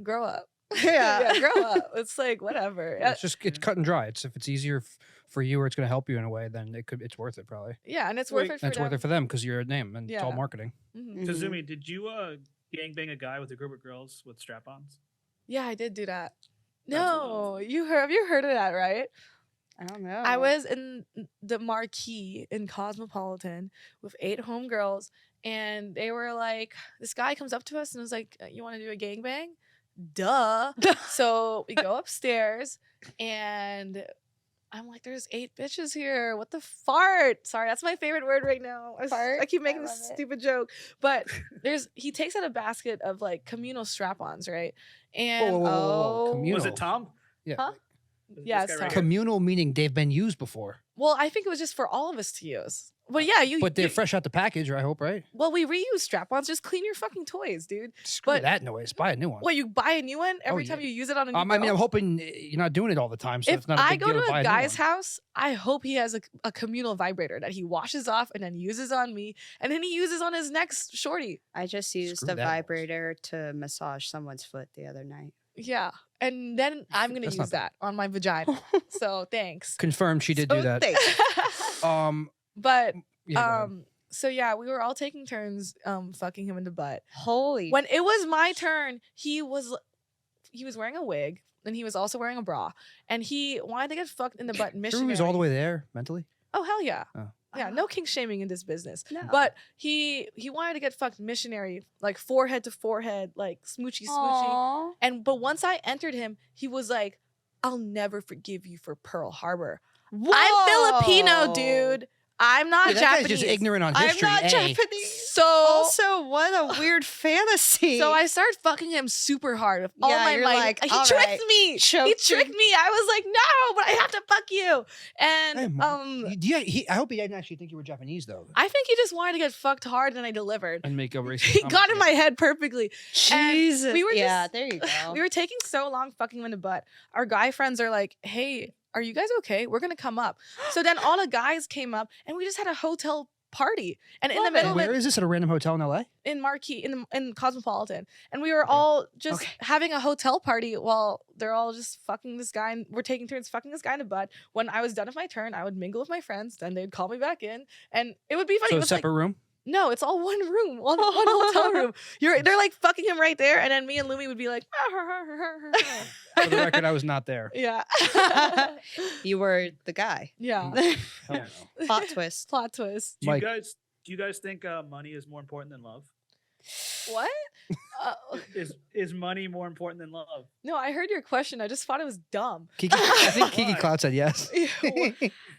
grow up. Yeah. grow up. It's like whatever. It's cut and dry. It's if it's easier for you or it's going to help you in a way, then it's worth it probably. Yeah, and it's Wait, worth it for And it's them. worth it for them because you're a name and it's all Yeah. marketing. Mhm. Mhm. Kazumi, did you gangbang a guy with a group of girls with strap-ons? Yeah, I did do that. That's No, have you heard of that, right? I don't know. I was in the marquee in Cosmopolitan with 8 homegirls, and they were like, this guy comes up to us and was like, you want to do a gangbang? Duh. So we go upstairs, and I'm like, there's 8 bitches here. What the fart? Sorry, that's my favorite word right now. I keep making this stupid joke. But he takes out a basket of like communal strap-ons, right? And whoa. Communal. Was it Tom? Yeah. Huh? This Yeah, guy it's right Tom. here. Communal meaning they've been used before. Well, I think it was just for all of us to use. But yeah, But they're fresh out the package, I hope, right? Well, we reuse strap-ons. Just clean your fucking toys, dude. Screw But- that noise. Buy a new one. What, you buy a new one every yeah. time you use it on a new I mean, girl? I'm hoping you're not doing it all the time, so If it's not a I big go deal to to buy a a new guy's one. house, I hope he has a communal vibrator that he washes off and then uses on me, and then he uses on his next shorty. I just used Screw a that noise. vibrator to massage someone's foot the other night. Yeah, and then I'm gonna That's use not bad. that on my vagina. So thanks. Confirmed she did So do that. thanks. But Yeah, go ahead. so yeah, we were all taking turns fucking him in the butt. Holy. When it was my turn, he was wearing a wig and he was also wearing a bra, and he wanted to get fucked in the butt Sure missionary. he was all the way there mentally. Oh hell yeah. Oh. Yeah, no kink shaming in this business. No. But he wanted to get fucked missionary, like forehead to forehead, like smoochy smoochy. Aw. But once I entered him, he was like, "I'll never forgive you for Pearl Harbor." I'm Whoa. Filipino, dude. I'm not Yeah, that Japanese. guy's just ignorant on I'm history. not A. Japanese. So Also, what a weird fantasy. So I started fucking him super hard with all Yeah, my you're might. like, He all tricked right, me. He choked tricked him. me. I was like, no, but I have to fuck you. Hey, And I hope he didn't actually think you were Japanese though, I think he just wanted to get fucked hard, and I delivered. and make a racist. He comment. got in my head perfectly. And Jesus. we were yeah, just- there you go. We were taking so long fucking him in the butt. Our guy friends are like, hey, are you guys okay? We're gonna come up. So then all the guys came up, and we just had a hotel party. And in the Love middle it. of Where it, is this, at a random hotel in LA? in Marquee, in Cosmopolitan, and we were all just having a hotel party while they're all just fucking this guy, and we're taking turns fucking this guy in the butt. When I was done with my turn, I would mingle with my friends, then they'd call me back in, and it would be funny. So It a was like, separate room. no, it's all one room, one hotel room. They're like fucking him right there, and then me and Lumi would be like, For the record, I was not there. yeah, You were the guy. yeah. Hell no. Plot twist. Plot twist. Do Mike. you guys think money is more important than love? What? Is money more important than love? No, I heard your question. I just thought it was dumb. Kiki, I think Kiki Why? Cloud said yes.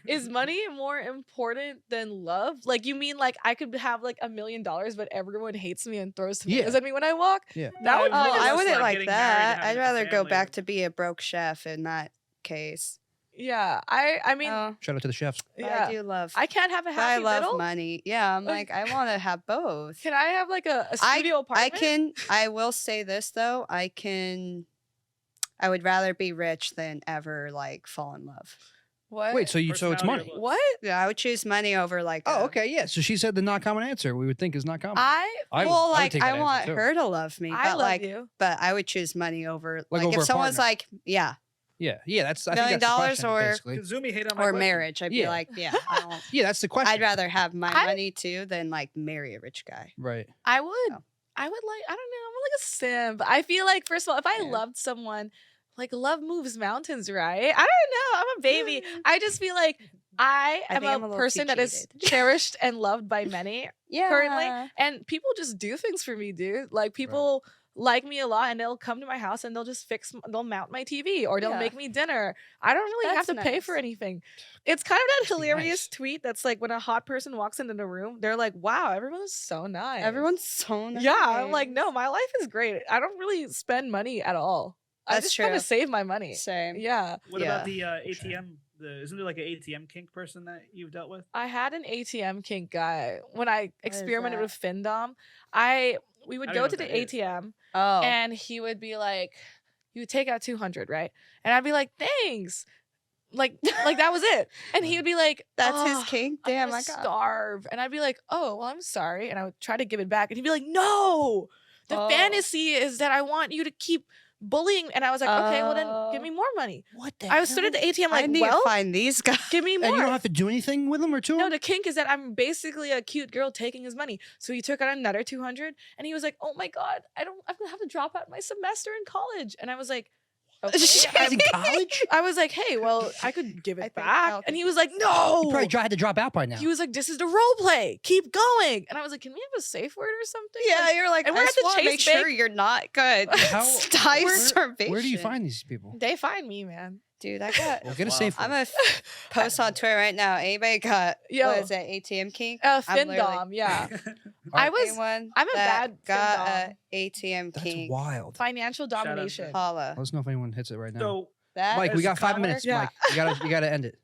Is money more important than love? Like, you mean like I could have like $1 million, but everyone hates me and throws tomatoes at me when I walk? Yeah. That would No, be Oh, More or I less wouldn't like like getting married and that. having I'd a rather go family. back to be a broke chef in that case. Yeah. I mean, Oh, Shout out to the chefs. yeah. I do love. I can't have a but I happy love middle. money. Yeah, I'm like I want to have both. Can I have like a studio apartment? I will say this though. I would rather be rich than ever like fall in love. What? Wait, so it's Personality money? or looks? what? Yeah, I would choose money over like. Oh, a- okay, yeah. So she said the not common answer. We would think is not common. Well, like take I that want answer, too. her to love me, I but love like, you. but I would choose money over like over if a someone's partner. like, yeah, Yeah, that's I $1 think that's the million question, or- basically. Kazumi hate on my or question. marriage, I'd be Yeah. like, yeah, I don't. Yeah, that's the question. I'd rather have my I- money too than like marry a rich guy. Right. I would. Oh. I would like. I don't know. I'm like a simp. I feel like first of all, if I Yeah. loved someone, like love moves mountains, right? I don't know. I'm a baby. I just feel like I I am think I'm a a little person too that is jaded. cherished and loved by many Yeah, currently, and people just do things for me, dude. Like people like me a lot, and they'll come to my house and they'll just they'll mount my TV or they'll Yeah. make me dinner. I don't really have That's to pay for nice. anything. It's kind of that Must be hilarious nice. tweet that's like when a hot person walks into the room, they're like, "Wow, everyone's so nice." Everyone's so nice. Yeah, I'm like, no, my life is great. I don't really spend money at all. I That's just kind true. of save my money. Same. Yeah. What Yeah. about the ATM? Isn't there like an ATM kink person that you've dealt with? I had an ATM kink guy when I is experimented that? with Findom. We would I don't go know to what the that is. ATM Oh, and he would be like, "You would take out 200, right?" And I'd be like, "Thanks." Like that was it. And he would be like, that's "Oh, his king. I'm Damn, gonna I got. starve." And I'd be like, "Oh, well, I'm sorry." And I would try to give it back. And he'd be like, "No, the Oh. fantasy is that I want you to keep bullying." And I was like, "Okay, well then give me more money." What the I was stood at the ATM I like, need "Well, to find these guys. give me And you more." don't have to do anything with him or to No, him? the kink is that I'm basically a cute girl taking his money. So he took out another 200 and he was like, "Oh my God, I'm gonna have to drop out my semester in college." And I was like, "Okay." He's in college? I was like, "Hey, well, I could give I it think back." I'll And he give was like, "No." He probably had to drop out by now. He was like, "This is the role play. Keep going." And I was like, "Can we have a safe word or something?" Yeah, Like, you're like, and I we're just at the want to make Chase sure Bank. you're not good. How- Die where- starvation. Where do you find these people? they find me, man. Dude, I got. We're gonna Wow. save. I'm gonna post on Twitter right now. Anybody got Yo. what is that? ATM Kink? Oh, I'm literally- Findom, yeah. I was Anyone I'm a that bad got Findom. a ATM That's Kink. wild. Financial out to domination. Holla. Let us know if anyone hits it right now. So, That Mike, we as got 5 con- minutes. Yeah. Mike, you gotta end it.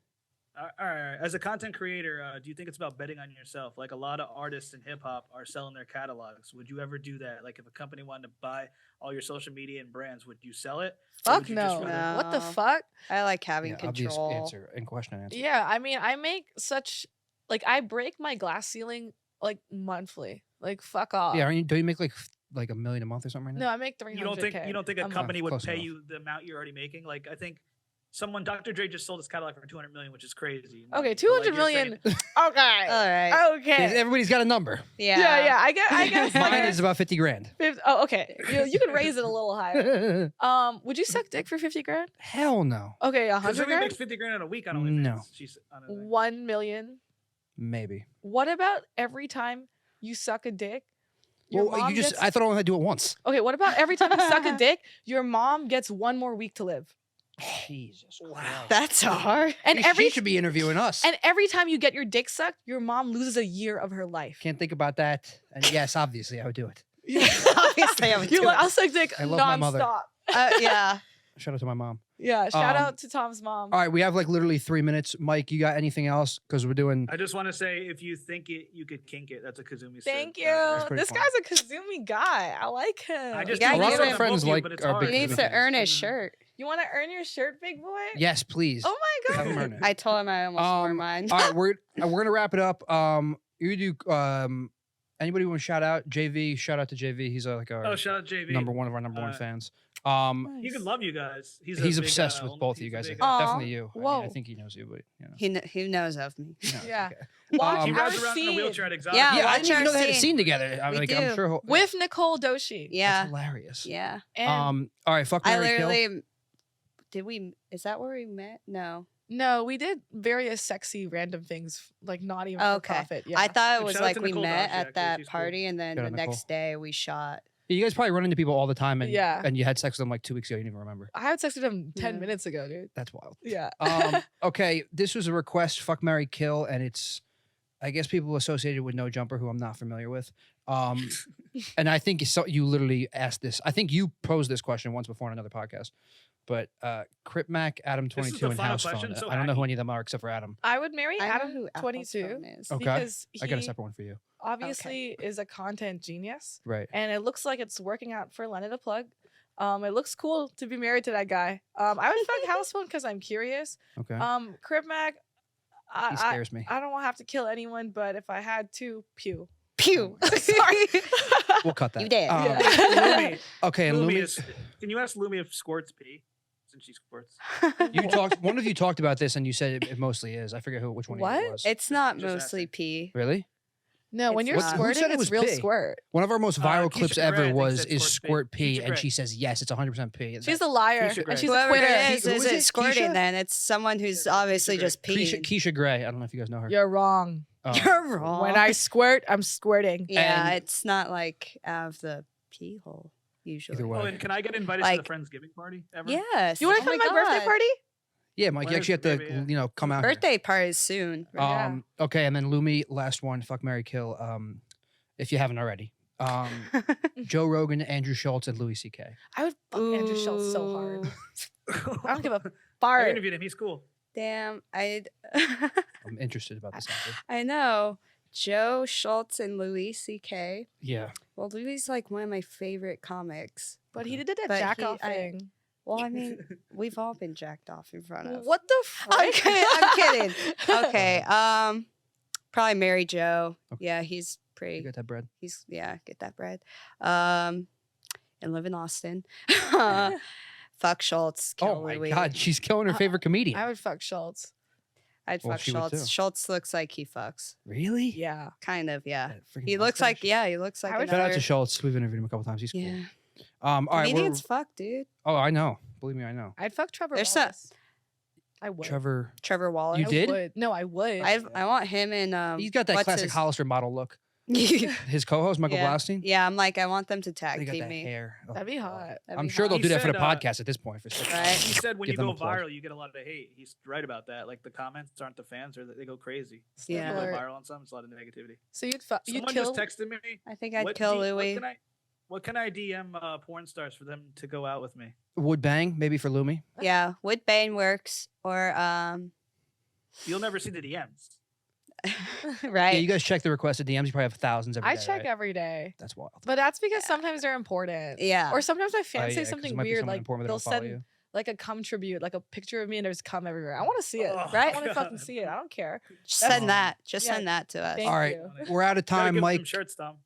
all right. As a content creator, do you think it's about betting on yourself? Like a lot of artists in hip hop are selling their catalogs. Would you ever do that? Like if a company wanted to buy all your social media and brands, would you sell it? Or Fuck would you just no. rather- What the No. fuck? I like having Yeah, obvious control. answer and question and answer. Yeah, I mean, I make such like I break my glass ceiling like monthly. Like fuck off. Yeah, don't you make like $1 million a month or something right now? No, I make 300K. You don't think a month. company would Close pay enough. you the amount you're already making? Like I think Dr. Dre just sold his catalog for 200 million, which is crazy. Okay, Like, 200 you're saying- million. Okay. All right. Okay. Everybody's got a number. Yeah. Yeah, I guess Mine like is about 50 grand. Oh, okay. You can raise it a little higher. Would you suck dick for 50 grand? Hell no. Okay, 100 Kazumi grand? makes 50 grand in a week on OnlyFans. No. She's on a- 1 million. Maybe. What about every time you suck a dick? Your Well, mom gets- I thought I only had to do it once. Okay, what about every time you suck a dick, your mom gets 1 more week to live? Jesus. Wow. That's hard. And She every should be interviewing us. and every time you get your dick sucked, your mom loses a year of her life. Can't think about that. And yes, obviously, I would do it. Obviously, I would You're do like, it. I'll suck dick I love my mother. nonstop. Yeah. Shout out to my mom. Yeah, shout Um, out to Tom's mom. All right, we have like literally 3 minutes. Mike, you got anything else? Because we're doing. I just want to say, if you think it, you could kink it. That's a Kazumi. Thank you. That's pretty This fun. guy's a Kazumi guy. I like him. I just Yeah, do a lot one of my them friends both you, like but it's our hard. big He needs Kazumi. to earn his shirt. You want to earn your shirt, big boy? Yes, please. Oh my Have god. him earn it. I told him I almost wore mine. All right, we're gonna wrap it up. You do. Anybody want to shout out JV? Shout out to JV. He's like our Oh, shout out JV. one of our number one fans. He could love you guys. He's He's a big, obsessed with both of you he's a guys. big, Aw. Definitely you. I mean, I Whoa. think he knows you, but you know. He knows of me. he knows, Yeah. okay. Watch He Um, our rides around in a scene wheelchair at Exotic. Yeah, Yeah, I watch didn't even our know they had a scene. scene together. I'm We like, do. I'm sure. with Nicole Doshi. Yeah. That's hilarious. Yeah. And All right, fuck I Mary Kill. literally. Did we? Is that where we met? No. no, we did various sexy random things, like not even Okay. for profit. Yeah. I thought it And was shout out like to we Nicole met Dodge, at actually. that She's cool. party, and then Shout the out next day we shot. You guys probably run into people all the time, and Yeah. and you had sex with them like 2 weeks ago. You didn't even remember. I had sex with him 10 Yeah. minutes ago, dude. That's wild. Yeah. Okay, this was a request. Fuck Mary Kill, and it's, I guess, people associated with No Jumper who I'm not familiar with. And I think you literally asked this. I think you posed this question once before on another podcast. But Crip Mac, Adam This is 22, the and final House Phone. question, so I don't know who hacky. any of them are except for Adam. I would marry I know Adam who Apple's 22 phone is. Okay. because I got a he separate one for you. obviously is a content genius. Right. And it looks like it's working out for Lana to plug. It looks cool to be married to that guy. I would fuck House Phone because I'm curious. Okay. Crip Mac, he I scares me. I don't want to have to kill anyone, but if I had to, pew. Pew. Sorry. We'll cut that. You did. Um, Lumi, Okay, and Lumi Lumi, is. Can you ask Lumi if squirts pee? Since she squirts. you talked. One of you talked about this, and you said it mostly is. I forget which one of you What? it was. It's not Just mostly pee. Really? No, when It's you're not. Who squirting, said it it's was real pee? squirt. One of our most viral Keisha clips Gray, I ever think, was said is squirt squirt pee. pee, Keisha and Gray. she says yes, it's 100% pee. She's a liar, Keisha Gray. and she's a Whoever quitter. it is Who was it? isn't squirting. Keisha? Then it's someone who's Yeah, obviously Keisha Gray. just peeing. Keisha Gray. I don't know if you guys know her. You're wrong. You're wrong. When I squirt, I'm squirting. yeah, And- it's not like out of the pee hole usually. Either way. Oh, and can I get invited Like- to the Friendsgiving party ever? Yes. You want Oh to come to my birthday God. party? Yeah, Mike, When you is actually have the to, baby? come out. here. Birthday party soon. Yeah. Okay, and then Lumi, last one. Fuck Mary Kill. If you haven't already. Joe Rogan, Andrew Schultz, and Louis C.K. I would fuck Andrew Schultz so hard. I don't give a I fart. interviewed him. He's cool. Damn, I I'm interested about this answer. I know. Joe Schultz and Louis C.K. Yeah. Well, Louis is like one of my favorite comics. But he did that But jack he- off I- thing. Well, I mean, we've all been jacked off in front of. What the I'm frick? kidding. I'm kidding. Okay. Probably Mary Joe. Okay. Yeah, he's You pretty. got that bread? He's get that bread. And live in Austin. Fuck Schultz. Kill Oh my Louis. God, she's killing her favorite comedian. I would fuck Schultz. I'd Well, fuck she would Schultz. too. Schultz looks like he fucks. Really? Yeah. Kind of, yeah. That freaking He looks like, mustache. yeah, he looks like I would Shout out another. to Schultz. We've interviewed him a couple times. He's cool. Yeah. All right. Comedians fuck, dude. Oh, I know. Believe me, I know. I'd fuck Trevor There's some- Wallace. I would. Trevor. Waller. You I did? would. No, I would. I want him and He's got that what's classic his- Hollister model look. His co-host Michael Yeah. Blaustein. Yeah, I'm like, I want them to They tag got team that me. hair. Oh, That'd be God. hot. That'd I'm be sure hot. they'll He do that for said, the podcast at this point. For sure. Right. He said when Give you them go a plug. viral, you get a lot of hate. He's right about that. Like the comments aren't the fans, or they go crazy. Yeah. If you go Flirt. viral on something, it's a lot of negativity. So you'd Someone kill. just texted me. I think I'd What kill D- Louis. What can I DM porn stars for them to go out with me? Would bang maybe for Lumi. Yeah, Wood Bane works or You'll never see the DMs. right. Yeah, you guys check the requested DMs. You probably have thousands every I day, check right? every day, That's wild. but that's because sometimes they're important. Yeah. Or sometimes my Oh, fans yeah, say 'cause something there might be weird, someone like important, but they they'll don't follow send you. like a cum tribute, like a picture of me, and there's cum everywhere. I want to see it. Oh, I Right? want to fucking see it. I don't care. Just That's- send that. Just yeah. send that to us. Thank All right, you. we're out of Gotta time, give them Mike. some shirts, Tom.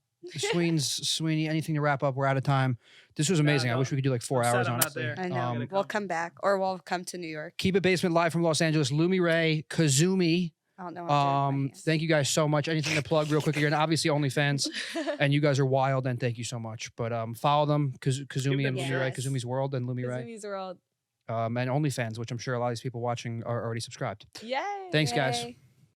Sweeney, anything to wrap up? We're out of time. This was amazing. I no. wish we could do like 4 I'm sad hours, I'm not honestly. there. I know. gotta We'll come. come back or we'll come to New York. Keep It Basement live from Los Angeles. Lumi Ray, Kazumi. I don't know. What I'm doing with my hands. Thank you guys so much. Anything to plug real quick again? Obviously OnlyFans, and you guys are wild, and thank you so much. But follow them, Kazumi and them Lumi Ray, yes. Kazumi's World and Lumi Ray, Kazumi's World. and OnlyFans, which I'm sure a lot of these people watching are already subscribed. Yay. Thanks, guys. Yay.